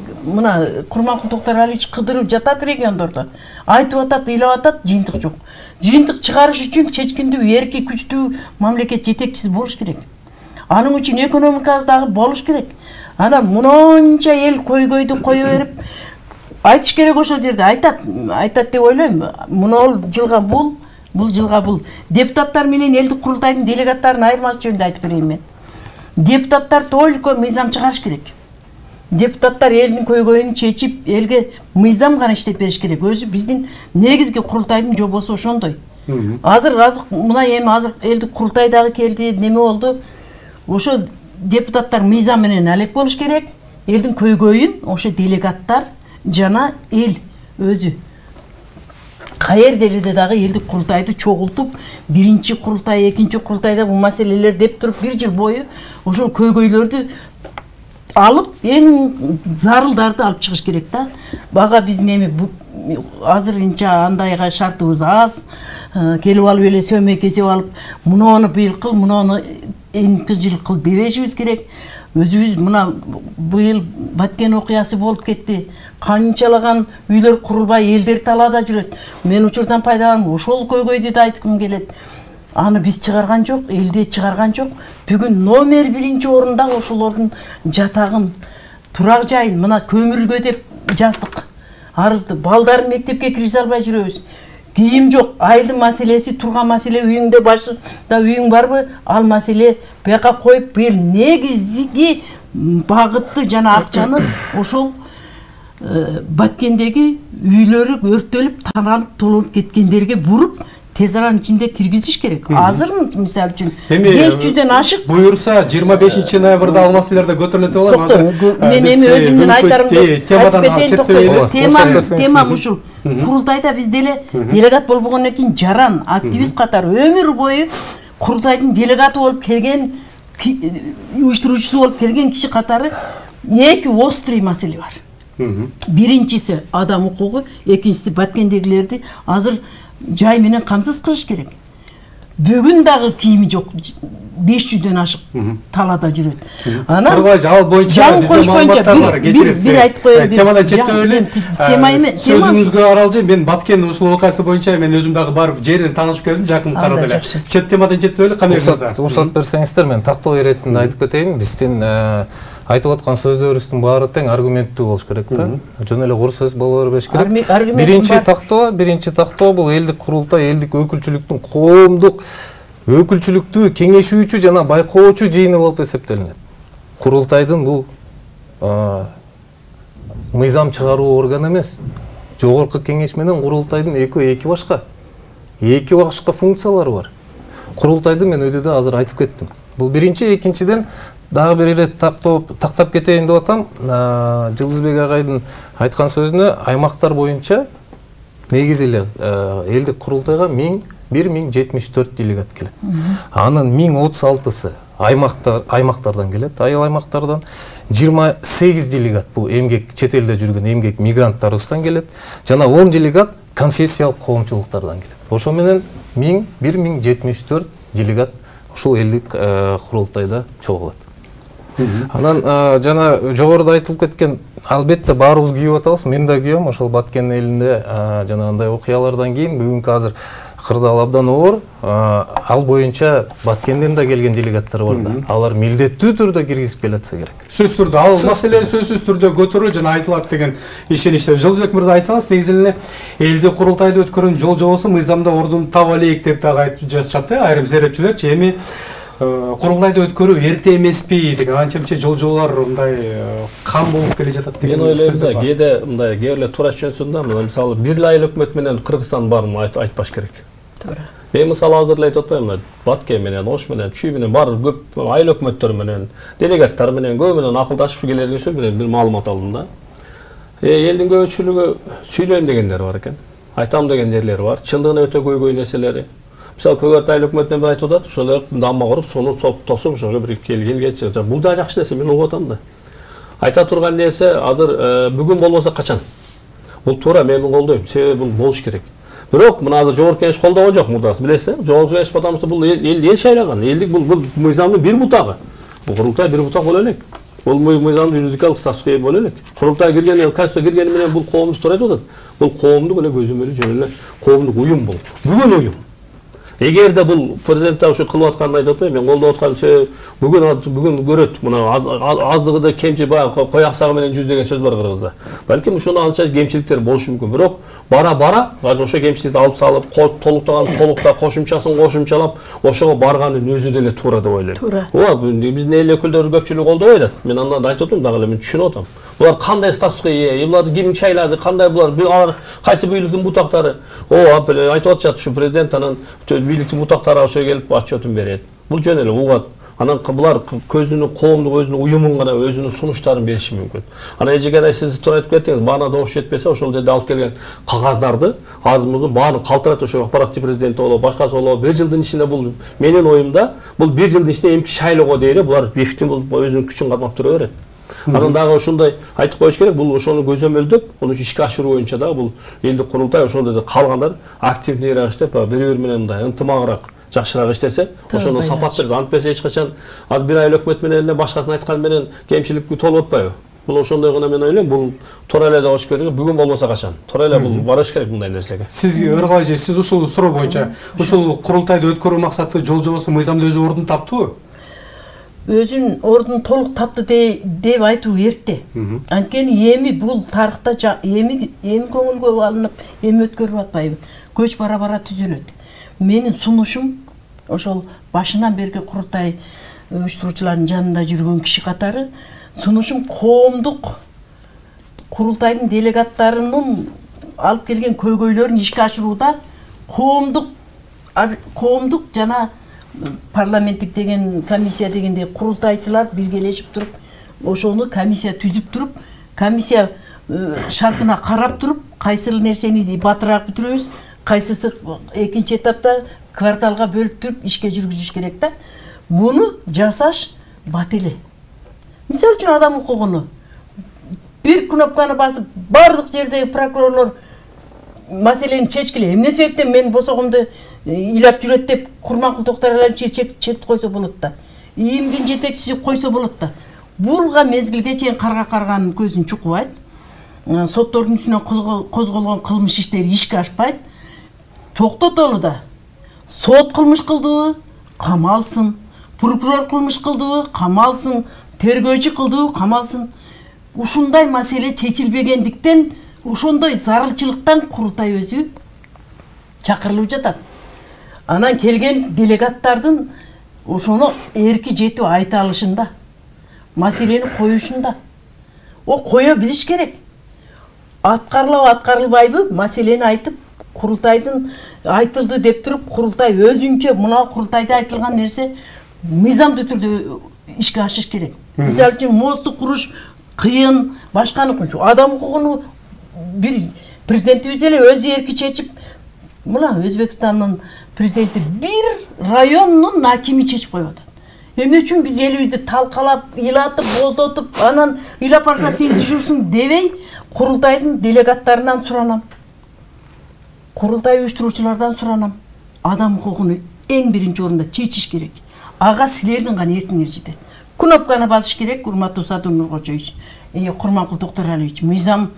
Курманкул Токтаралиевич кыдырып жатат региондордо. Айтып атат, ыйлап атат, жыйынтык жок. Жыйынтык чыгарыш үчүн чечкиндүү, эрки, күчтүү мамлекет жетекчиси болуш керек. Анын үчүн экономикабыз дагы болуш керек. Ана мынанча эл көйгөйдү кое берип айтыш керек ошол жерде. Айтат деп ойлойм. Мына жылга бул жылга бул. Депутаттар менен элдик курултайдын делегаттарынын айырмасы жөнүндө айтып берейин мен. Депутаттар только мыйзам чыгарыш керек. Депутаттар элдин көйгөйүн чечип, элге мыйзам гана иштеп бериш керек. Өзү биздин негизги курултайдын жобосу ошондой. Азыр мына эми азыр элдик курултай дагы келди, неме болду. Ошо депутаттар мыйзам менен алек болуш керек. Элдин көйгөйүн ошо делегаттар жана эл өзү кайер деледе дагы элдик курултайды чогултуп, биринчи курултай, экинчи курултайда бул маселелер деп туруп 1 жыл бою ошол көйгөйлөрдү алып, эң зарылдарды алып чыгыш керек да. Бага биздин эми азыр инча андайга шартыбыз аз. Келип алып эле сөмөй кесип алып, муну быйыл кыл, муну эми жыл кыл дебешибиз керек. Өзүбүз мына быйыл Баткен окуясы болуп кетти. Канчалаган үйлөр курулбай, элдер талаада жүрөт. Мен учурдан пайдаланып, ошол көйгөйдү да айткым келет. Аны биз чыгарган жок, элде чыгарган жок. Бүгүн номер 1 орунда ошолордун жатагын, турак жайын мына көмүргө деп жаздык. Арызды балдарын мектепке киргизе албай жүрөбүз. Кийим жок, айылдын маселеси, турган маселе, үйүңдө башында үйүң барбы? Ал маселе бияка коюп, бир негизги багытты жана акчаны ошол Баткендеги үйлөрү өрттөлүп, таранып, толонуп кеткендерге буруп, тез аранын ичинде киргизиш керек. Азыр мисалы үчүн 500дөн ашык буюрса 25 ноябрда ал маселелерде көтөрүлөт деп ойлойм. Мен эми өзүмдүн айтарымды тема ушул. Курултайда биз деле делегат болбогондон кийин жаран активист катары өмүр бою курултайдын делегаты болуп келген, уюштуруучусу болуп келген киши катары 2 острый маселе бар. Биринчиси адам укугу, экинчиси Баткендегилерди азыр жай менен камсыз кылыш керек. Бүгүн дагы кийими жок, 500дөн ашык талаада жүрөт. Анан ал боюнча биздин маалыматтар бар. Бир айтып коеюн. Темадан четтебей сөзүңүзгө аралжы. Мен Баткен ушул окуясы боюнча мен өзүм дагы барып жерден таанышып келдим, жакын карады эле. Чет темадан четтебей кандай мырза? Уруксат берсеңиздер, мен тактоо иретинде айтып кетейин. Биздин айтып аткан сөздөрүбүздүн баары тең аргументтүү болуш керек да. Жөн эле кур сөз боло бербеш керек. Биринчи тактоо бул элдик курултай, элдик өкүлчүлүктүн коомдук өкүлчүлүктүү кеңешүүчү жана байкоочу жыйыны болуп эсептелинет. Курултайдын бул мыйзам чыгаруу органы эмес. Жогорку кеңеш менен курултайдын эки башка. Эки башка функциялары бар. Курултайды мен өйдө азыр айтып кеттим. Бул биринчи, экинчиден дагы бир ирет тактап кетейин деп атам. Жылдызбек агайдын айткан сөзүнө аймактар боюнча негизи эле элдик курултайга 1074 делегат келет. Анын 1036сы аймактардан келет, айыл аймактардан. 28 делегат бул эмгек, чет элде жүргөн эмгек мигранттарыбыздан келет. Жана 10 делегат конфессиялык коомчулуктардан келет. Ошо менен 1074 делегат ушул элдик курултайда чогулат. Анан жана жогоруда айтылып кеткен, албетте баарыбыз күйүп атабыз, мен да күйөм. Ошол Баткен элинде жанагындай окуялардан кийин бүгүнкү азыр кырдаал абдан оор, ал боюнча Баткенден да келген делегаттар бар да. Алар милдеттүү түрдө киргизип келатса керек. Сөзсүз түрдө ал маселе сөзсүз түрдө көтөрүлүп жана айтылат деген ишеничте. Жылдызбек мырза айтсаңыз, негизи эле элдик курултайды өткөргөн жол жобосу мыйзамда ордун таба элек деп дагы айтып жатышат айрым зеректчилерчи. Эми курултайды өткөрүү эрте эмеспи деген анча-мынча жол-жолдар мындай кам болуп келе жатат деген. Мен ойлойм да, кээде мындай кээ эле туура түшүнсүн да, мисалы бир айыл өкмөт менен Кыргызстан баарын айтпаш керек. Туура. Мен мисалы азыр айтып атпаймынбы, Баткен менен, Ош менен, Чүй менен бар көп айыл өкмөттөр менен, делегаттар менен көбү менен акылдашып келерген сөз менен бир маалымат алдым да. Элдин көпчүлүгү сүйлөйм дегендер бар экен. Айтам деген жерлери бар. Чындыгына өтө көйгөй нерселери. Мисалы Көгөрт айыл өкмөтүнөн бир айтып атат, ошолор дамма куруп, сону тосуп ошого бир келгенчи. Бул да жакшы нерсе, мен угуп атам да. Айта турган нерсе азыр бүгүн болбосо качан? Бул туура, мен колдойм. Себеби бул болуш керек. Бирок мына азыр жогорку кеңеш колдогон жок мурдасы, билесиз? Жогорку кеңеш потому что бул эл шайлаган. Элдик бул мыйзамдын бир бутагы. Бул курултай бир бутак боло элек. Бул мыйзамдын юридикалык статусуна ээ боло элек. Курултай кирген, Конституция киргени менен бул коомдук тура айтып атат. Бул коомдук эле көзөмөлү жөн эле коомдук уюм бул. Бүгүн уюм. Эгерде бул президент ушу кылып атканын айтып атпайбы, мен колдоп аткан бүгүн көрөт. Мына аздыгыда кемчи баягы кой аксагы менен жүз деген сөз бар кыргызда. Балким ушуну анча кемчиликтер болушу мүмкүн. Бирок бара азыр ошо кемчиликти алып салып, толукта кошумчасын кошумчалап, ошого барганын өзү деле туура деп ойлойм. Ооба, биздин эл өкүлдөрү көпчүлүгү колдобой атат. Мен андан айтып атам дагы эле, мен түшүнүп атам. Булар кандай статуска ээ, буларды ким шайлады, кандай булар кайсы бийликтин бутактары. Ооба, айтып атышат, ушу президент анан бийликтин бутактары ошо келип отчетун берет. Бул жөн эле угат. Анан булар көзүнүн коомдук өзүнүн уюмун гана өзүнүн сунуштарын бериши мүмкүн. Анан эжегедай сиз туура айтып кеттиңиз, баана добуш жетпесе ошол жерде алып келген кагаздарды азымыздын баарын калтырат, ошо аппараттык президенти болобу, башкасы болобу, 1 жылдын ичинде бул менин оюмда бул 1 жылдын ичинде эмки шайлоого дейре булар бефтин бул өзүнүн күчүн катмап тура берет. Анан дагы ушундай айтып коюш керек, бул ошону көзөмөлдөп, муну ишке ашыруу боюнча дагы бул элдик курултай ошондой калгандар активнээраак иштеп, бири-бири менен мындай ынтымагыраак жакшыраак иштесе, ошону сапаттуу. Антпесе эч качан бир айыл өкмөт менен эле башкасын айткан менен кемчилик толуп атпайбы? Бул ошондой гана мен ойлойм, бул туура эле болуш керек. Бүгүн болбосо качан? Туура эле бул барыш керек мындай нерсеге. Сизге Өргал эже, сиз ушул суроо боюнча ушул курултайды өткөрүү максаты жол жобосу мыйзамда өзү ордун таптыбы? Өзүн ордун толук тапты деп айтуу эрте. Анткени эми бул тарыхта эми көңүлгө алынып, эми өткөрүп атпайбы? Көч бара түзүлөт. Менин сунушум ошол башынан берги курултай уюштуруучулардын жанында жүргөн киши катары сунушум коомдук курултайдын делегаттарынын алып келген көйгөйлөрүн ишке ашырууда коомдук жана парламенттик деген комиссия дегендей курултайчылар биргелешип туруп, ошону комиссия түзүп туруп, комиссия шартына карап туруп, кайсы нерсени батыраак бүтүрөбүз, кайсысы экинчи этапта кварталга бөлүп туруп ишке жүргүзүш керек да. Муну жасаш бат эле. Мисалы үчүн адам укугуну бир кнопканы басып, бардык жердеги прокурорлор маселени чечкиле. Эмне себептен мен босогумду ыйлап жүрөт деп Курманкул Токтаралиев чек койсо болот да. ИИМдин жетекчиси койсо болот да. Булга мезгилге чейин карганын көзүн чукубайт. Соттордун үстүнөн козголгон кылмыш иштери ишке ашпайт. Токтотолу да. Сот кылмыш кылдыбы? Камалсын. Прокурор кылмыш кылдыбы? Камалсын. Тергөөчү кылдыбы? Камалсын. Ушундай маселе чечилбегендиктен, ошондой зарылчылыктан курултай өзү чакырылып жатат. Анан келген делегаттардын ошону эрки жетип айта алышында, маселени коюшунда. Кое билиш керек. Аткарылбайбы маселени айтып, курултайдын айтылды деп туруп, курултай өзүнчө мына курултайда айтылган нерсе мыйзамдуу түрдө ишке ашыш керек. Мисалы үчүн мосту куруш кыйын, башканы адам укугуну бир президентибиз эле өзү эрки чечип, мына Өзбекстандын президенти бир районунун акими чечип коюп атат. Эмне үчүн биз элибизди талкалап, ыйлатып, боздотуп, анан ыйлап барса сен жүрсүң дебей, курултайдын делегаттарынан суранам. Курултай уюштуруучулардан суранам. Адам укугуну эң биринчи орунда чечиш керек. Ага силердин гана эркиңер жетет. Кнопканы басыш керек, урматтуу Садыр Нуркожоевич, Курманкул Токтаралиевич. Мыйзам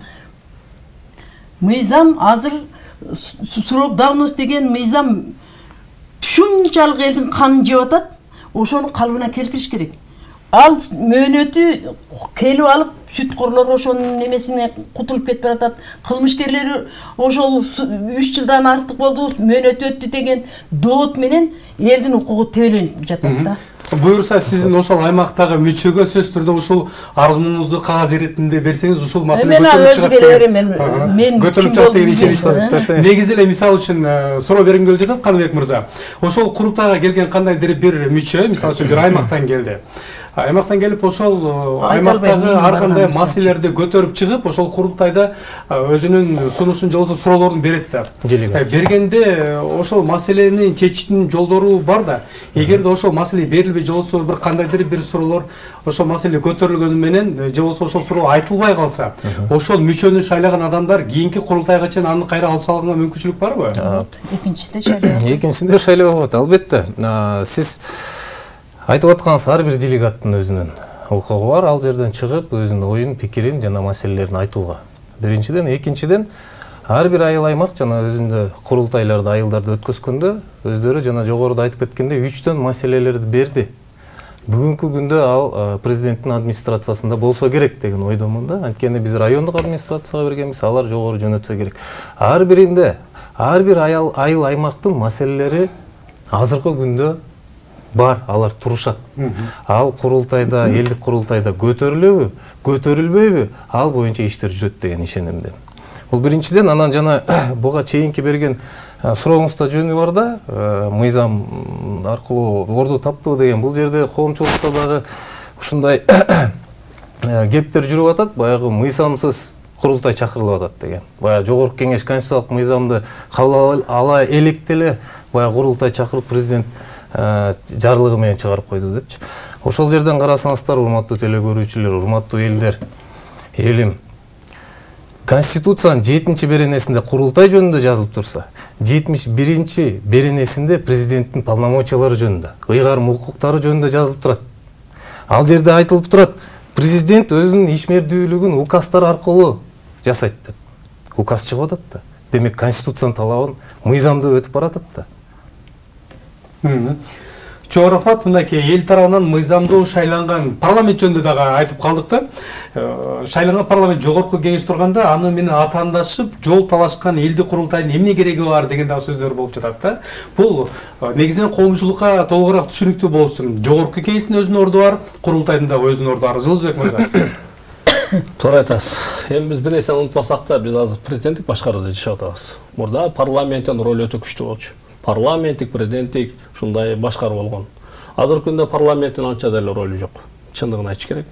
азыр срок давности деген мыйзам ушунчалык элдин канын жеп атат. Ошону калыбына келтириш керек. Ал мөөнөтү келип алып, сүткорлор ошонун немесине кутулуп кетип баратат. Кылмышкерлер ошол 3 жылдан артык болду, мөөнөтү өттү деген доот менен элдин укугу тебеленип жатат да. Буюрса сиздин ошол аймактагы мүчөгө сөзсүз түрдө ушул арзумуңузду кагаз иретинде берсеңиз ушул маселе көтөрүлүп чыгат деген ишеничтемин. Негизи эле мисалы үчүн суроо бергим келип жатат Каныбек мырза. Ошол курултайга келген кандайдыр бир мүчө, мисалы үчүн бир аймактан келди. Аймактан келип ошол аймактагы ар кандай маселелерди көтөрүп чыгып, ошол курултайда өзүнүн сунушун же болбосо суроолорун берет да. Бергенде ошол маселени чечиштин жолдору бар да. Эгерде ошол маселе берилбей же болбосо бир кандайдыр бир суроолор ошол маселе көтөрүлгөнү менен же болбосо ошол суроо айтылбай калса, ошол мүчөнү шайлаган адамдар кийинки курултайга чейин аны кайра алып салганга мүмкүнчүлүк барбы? Экинчисинде шайлап болот, албетте. Сиз айтып атканыңыз ар бир делегаттын өзүнүн укугу бар, ал жерден чыгып өзүнүн оюн, пикирин жана маселелерин айтууга. Биринчиден, экинчиден ар бир айыл аймак жана өзүндө курултайларды, айылдарды өткөзгөндө өздөрү жана жогоруда айтып кеткендей 3төн маселелерди берди. Бүгүнкү күндө ал президенттин администрациясында болсо керек деген ойдомун да. Анткени биз райондук администрацияга бергенбиз, алар жогору жөнөтсө керек. Ар биринде, ар бир айыл аймактын маселелери азыркы күндө бар, алар турушат. Ал курултайда, элдик курултайда көтөрүлөбү, көтөрүлбөйбү, ал боюнча иштер жүрөт деген ишенимдемин. Бул биринчиден, анан жана буга чейинки берген сурооңузда жөнү бар да, мыйзам аркылуу орду таптуу деген. Бул жерде коомчулукта дагы ушундай кептер жүрүп атат, баягы мыйзамсыз курултай чакырылып атат деген. Баягы жогорку кеңеш конституциялык мыйзамды кабыл ала электе эле баягы курултай чакырып президент жарлыгы менен чыгарып койду депчи. Ошол жерден карасаңыздар, урматтуу телекөрүүчүлөр, урматтуу элдер, элим, Конституциянын 7-чи беренесинде курултай жөнүндө жазылып турса, 71-чи беренесинде президенттин полномочиялары жөнүндө, ыйгарым укуктары жөнүндө жазылып турат. Ал жерде айтылып турат, президент өзүнүн ишмердүүлүгүн указдар аркылуу жасайт деп. Указ чыгып атат да. Демек Конституциянын талабын мыйзамда өтүп баратат да. Чоң рахмат, мынакей эл тарабынан мыйзамдуу шайланган парламент жөнүндө дагы айтып калдык да. Шайланган парламент жогорку кеңеш турганда аны менен атаандашып жол талашкан элдик курултайдын эмне кереги бар деген дагы сөздөр болуп жатат да. Бул негизинен коомчулукка толугураак түшүнүктүү болсун. Жогорку кеңештин өзүнүн орду бар, курултайдын дагы өзүнүн орду бар. Жылызбек мырза. Туура айтасыз. Эми биз бир нерсени унутпасак да, биз азыр президенттик башкарууда жашап атабыз. Мурда парламенттин ролу өтө күчтүү болчу. Парламенттик, президенттик ушундай башкаруу болгон. Азыркы күндө парламенттин анча деле ролу жок. Чындыгын айтыш керек.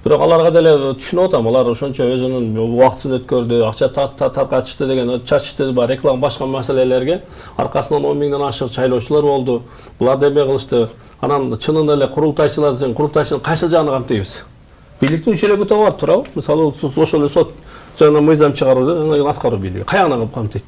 Бирок аларга деле түшүнүп атам, алар ошончо өзүнүн убактысын өткөрдү, акча таркатышты деген, чачышты, реклама башка маселелерге аркасынан 10 миңден ашык шайлоочулар болду. Булар деме кылышты. Анан чынында эле курултайчылар үчүн курултайчынын кайсы жагын камтыйбыз? Бийликтин үч эле бутагы бар, туурабы? Мисалы, ошол эле сот жана мыйзам чыгаруу, аткаруу бийлиги каягына камтыйт?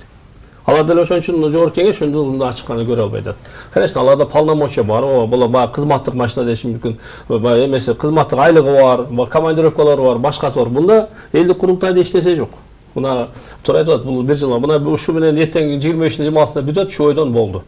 Алар деле ошон үчүн жогорку кеңеш ошондо ачыкканы көрө албай атат. Конечно, аларда полномочия бар, бул баягы кызматтык машина дешим мүмкүн, баягы эмесе кызматтык айлыгы бар, командировкалары бар, башкасы бар. Бунда элдик курултайда эч жок. Мына туура айтып атат, бул бир жыл. Мына ушу менен эртең 25-26-сында бүтөт, шу ойдон болду.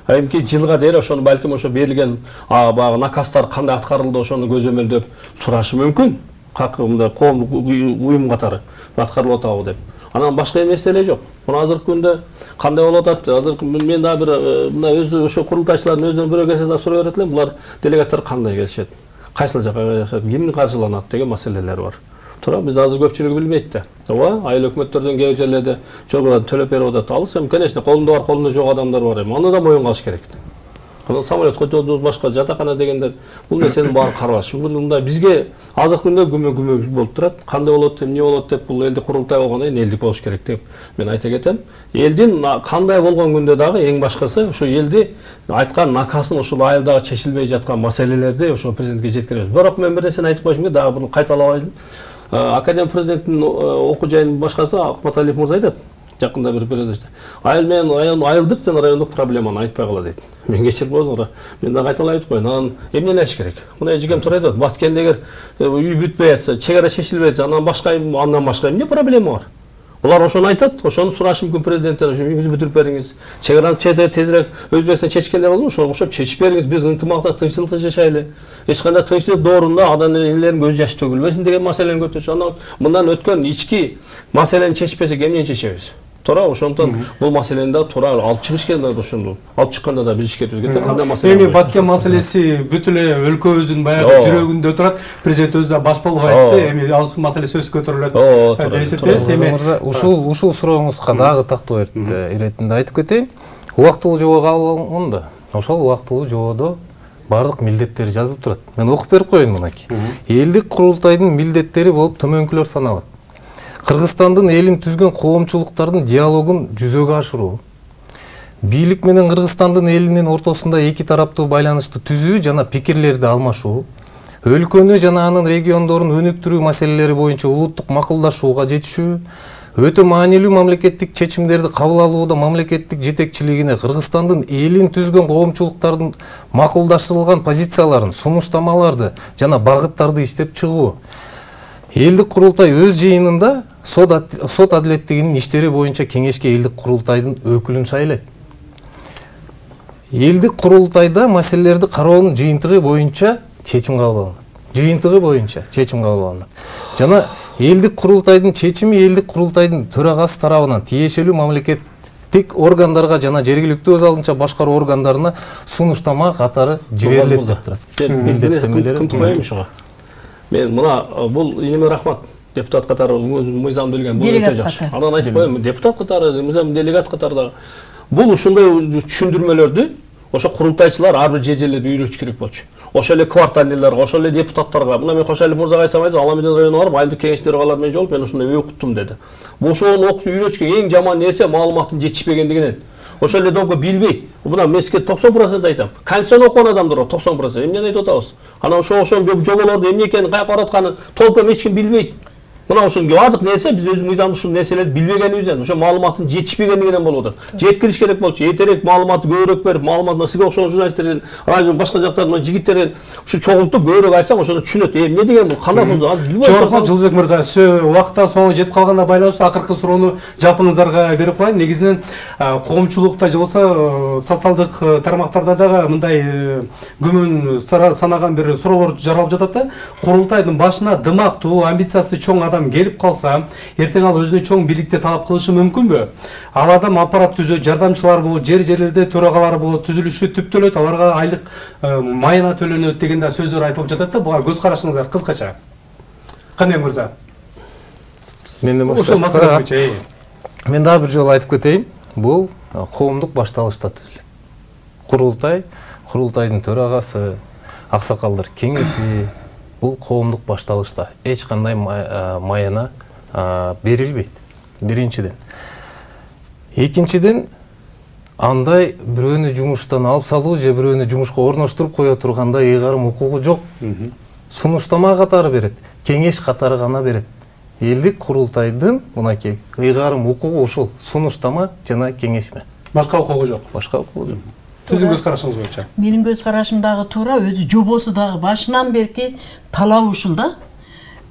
Эми жылга дейин ошону балким ошо берилген баягы наказдар кандай аткарылды, ошону көзөмөлдөп сурашы мүмкүн. Как мындай коомдук уюм катары аткарылып атабы деп. Анан башка эмес деле жок. Мына азыркы күндө кандай болуп атат? Азыркы мен дагы бир мына өзү ошо курултайчылардын өзүнөн бирөө келсе да сурай берет элем. Булар делегаттар кандай келишет? Кайсыл жакка жашат? Ким каржыланат деген маселелер бар. Туура, биз азыр көпчүлүгү билбейт да. Ооба, айыл өкмөттөрдөн кээ бир жерлерде чогуларды төлөп берип атат. Алыс эми, конечно, колунда бар, колунда жок адамдар бар эми. Аны да моюнга алыш керек. Анан самолетко жолдубуз, башка жатакана дегендер, бул нерсенин баарын каралаш. Мындай бизге азыркы күндө күмө болуп турат. Кандай болот, эмне болот деп, бул элдик курултай болгондон кийин элдик болуш керек деп мен айта кетем. Элдин кандай болгон күндө дагы эң башкысы ошо элди айткан наказын, ушул айылдагы чечилбей жаткан маселелерди ошо президентке жеткиребиз. Бирок мен бир нерсени айтып коюшум керек, дагы буну кайталабайын. Академия президенттин окуу жайынын башкасы Акматалиев мырза айтат. Жакында бир передачада. Айыл менен айылдык жана райондук проблеманы айтпай кала дейт. Мен кечирип коюңуздар. Мен дагы айта алайын коюн. Анан эмне элеш керек? Мына эжигем туура айтат. Баткенде эгер үй бүтпөй атса, чегара чечилбей атса, андан башка эмне проблема бар? Булар ошону айтат, ошону сурашы мүмкүн президенттен, ошо үйүңүздү бүтүрүп бериңиз. Чегараны тезирээк өзбекстен чечкенде болду, ошого окшоп чечип бериңиз. Биз ынтымакта, тынччылыкта жашайлы. Эч кандай тынччылык доорунда адамдын элдеринин көзү жаш төгүлбөсүн деген маселени көтөрүш. Анан мындан өткөн ички маселени чечпесек эмнени чечебиз? Туура, ошондон бул маселени да туура алып чыгыш керек да ошондо. Алып чыкканда да биз ишкертибиз керек. Кандай маселе? Эми Баткен маселеси бүт эле өлкөбүздүн баягы жүрөгүндө турат. Президент өзү да баш болуп айтты. Эми ал маселе сөз көтөрүлөт. Мырза, ушул сурооңузга дагы тактоо иретинде айтып кетейин. Убактылуу жобо кабыл алынганда, ошол убактылуу жободо бардык милдеттери жазылып турат. Мен окуп берип коеюн мынакей. Элдик курултайдын милдеттери болуп төмөнкүлөр саналат. Кыргызстандын элин түзгөн коомчулуктардын диалогун жүзөгө ашыруу, бийлик менен Кыргызстандын элинин ортосунда эки тараптуу байланышты түзүү жана пикирлерди алмашуу, өлкөнү жана анын региондорун өнүктүрүү маселелери боюнча улуттук макулдашууга жетишүү, өтө маанилүү мамлекеттик чечимдерди кабыл алууда мамлекеттик жетекчилигине Кыргызстандын элин түзгөн коомчулуктардын макулдаштырылган позицияларын, сунуштамаларды жана багыттарды иштеп чыгуу. Элдик курултай өз жыйынында сот адилеттигинин иштери боюнча кеңешке элдик курултайдын өкүлүн шайлайт. Элдик курултайда маселелерди кароонун жыйынтыгы боюнча чечим кабыл алынат. Жыйынтыгы боюнча чечим кабыл алынат. Жана элдик курултайдын чечими элдик курултайдын төрагасы тарабынан тиешелүү мамлекеттик органдарга жана жергиликтүү өз алдынча башкаруу органдарына сунуштама катары жиберилет деп турат. Мен мына бул иниме рахмат. Депутат катары мыйзам билген бул өтө жакшы. Анан айтып коем, депутат катары, мыйзам делегат катарда бул ушундай түшүндүрмөлөрдү ошо курултайчылар ар бир жерлерде үйрөтүш керек болчу. Ошо эле кварталдыларга, ошо эле депутаттарга, мына мен Кошалиев мырзага айтсам айтты, Аламедин районуна барып, айылдык кеңештер алар менен жолуп, мен ушундай үй окуттум деди. Бул ошону окуп үйрөтүшкө эң жаман нерсе маалыматтын жетишпегендигинен. Ошо эле долго билбейт. Мына меске 90% айтам. Конституцияны окуган адамдар 90%. Эмнени айтып атабыз? Анан ошо жоболорду эмне экенин каяка баратканын толком эч ким билбейт. Мына ошо бардык нерсе биз өз мыйзамда ушул нерселерди билбегенибизден, ошо маалыматтын жетишпегендигинен болуп атат. Жеткириш керек болчу. Этерээк маалыматты көбүрөөк берип, маалыматына сизге окшогон журналисттерден, радио башка жактардан жигиттерден ушу чогултуп көбүрөөк айтсаң, ошону түшүнөт. Эмне деген бул? Кандай бул? Жогорку Жылбек мырза, убакыттан соң жетип калганына байланыштуу акыркы суроону жапыңыздарга берип коеюн. Негизинен коомчулукта же болсо социалдык тармактарда дагы мындай күмөн санаган бир суроолор жаралып жатат да. Курултайдын башына дымактуу, амбициясы чоң адам келип калса, эртең ал өзүнө чоң бийликти талап кылышы мүмкүнбү? Ал адам аппарат түзөт, жардамчылар болот, жерлерде төрагалар болот, түзүлүшү түптөлөт, аларга айлык майына төлөнөт деген да сөздөр айтылып жатат да. Буга көз карашыңыздар кыскача. Кандай мырза? Мен дагы бир жолу айтып кетейин. Бул коомдук башталышта түзүлөт. Курултайдын төрагасы, аксакалдар кеңеши бул коомдук башталышта эч кандай майына берилбейт. Биринчиден. Экинчиден, андай бирөөнү жумуштан алып салуу же бирөөнү жумушка орноштуруп кое тургандай ыйгарым укугу жок. Сунуштама катары берет, кеңеш катары гана берет. Элдик курултайдын мынакей ыйгарым укугу ушул сунуштама жана кеңешме. Башка укугу жок. Башка укугу жок. Сиздин көз карашыңыз боюнча. Менин көз карашым дагы туура, өзү жобосу дагы башынан берки талап ушул да.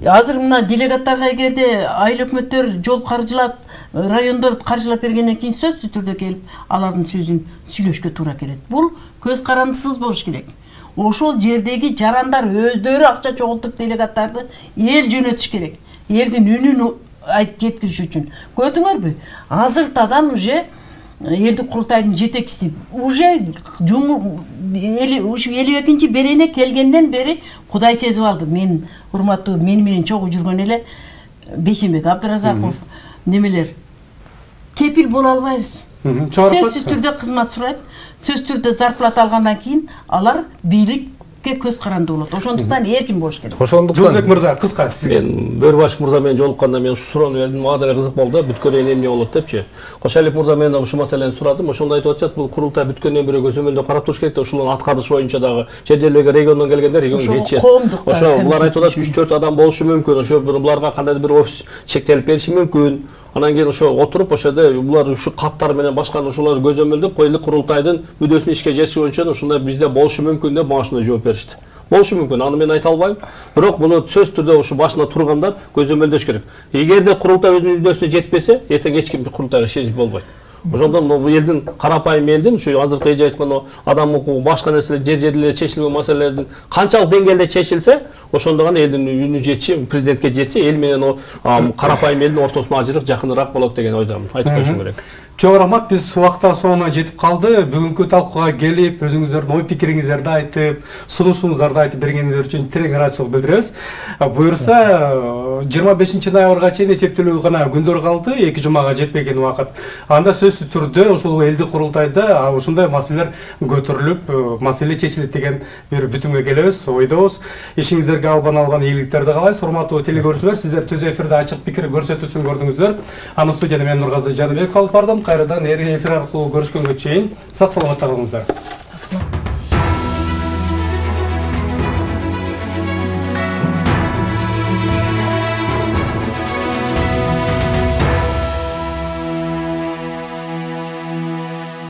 Азыр мына делегаттарга эгерде айыл өкмөттөр жол каржылап, райондор каржылап бергенден кийин сөзсүз түрдө келип, алардын сөзүн сүйлөшкө туура келет. Бул көз карандысыз болуш керек. Ошол жердеги жарандар өздөрү акча чогултуп делегаттарды эл жөнөтүш керек. Элдин үнүн жеткириш үчүн. Көрдүңөрбү? Азыртадан уже элдик курултайдын жетекчиси уже 52-чи берене келгенден бери Кудай сезип алды. Мен урматтуу мени менен чогуу жүргөн эле Бейшенбек Абдыразаков немелер кепил боло албайбыз. Сөзсүз түрдө кызмат сурайт, сөзсүз түрдө зарплата алгандан кийин алар бийликке көз каранды болот. Ошондуктан эркин болуш керек. Жылбек мырза, кыска сизге. Мен Бөрбашев мырза менен жолукканда мен ушу суроону бердим, мага деле кызык болду, бүткөндөн эмне болот депчи. Кошалиев мырза менен ушу маселени сурадым, ошондо айтып атышат, бул курултай бүткөндөн бери көзөмөлдө карап туруш керек да, ушунун аткарышы боюнча дагы жерлерге региондон келгендер регионго кетишет. Ошо булар айтып атат, 3-4 адам болушу мүмкүн, ошо буларга кандайдыр бир офис чектелип бериши мүмкүн. Анан кийин ошо отуруп ошода булар ушу каттар менен башканы ушуларды көзөмөлдөп, элдик курултайдын мүддөсүн ишке жеткириши боюнча ушундай бизде болушу мүмкүн деп мага ушундай жооп беришти. Болушу мүмкүн, аны мен айта албайм. Бирок муну сөз түрдө ушу башына тургандар көзөмөлдөш керек. Эгерде курултай өзүнүн мүддөсүнө жетпесе, эртең эч ким курултайга шешип болбойт. Ошондон бул элдин карапайым элдин ушу азыркы эже айткан адам укугу башка нерселер жерлерде чечилген маселелердин канчалык деңгээлде чечилсе, ошондо гана элдин үнү жетчи, президентке жетсе, эл менен карапайым элдин ортосуна ажырык жакыныраак болот деген ойдомун. Айтып коюшум керек. Чоң рахмат, биз убакыттын соңуна жетип калды. Бүгүнкү талкууга келип, өзүңүздөрдүн ой пикириңиздерди айтып, сунушуңуздарды айтып бергениңиз үчүн терең ыраазычылык билдиребиз. Буюрса, 25 ноябрга чейин эсептелүү гана күндөр калды, 2 жумага жетпеген убакыт. Анда сөзсүз түрдө ушул элдик курултайда ушундай маселелер көтөрүлүп, маселе чечилет деген бир бүтүнгө келебиз, ойдобуз. Ишиңиздерге албан ийгиликтерди каалайбыз. Урматтуу телекөрүүчүлөр, сиздер түз эфирде ачык пикир көрсөтүүсүн көрдүңүздөр. Аны студияда мен Нургазы Жаныбеков алып бардым. Кайрадан эфир аркылуу көрүшкөнгө чейин сак саламатта калыңыздар.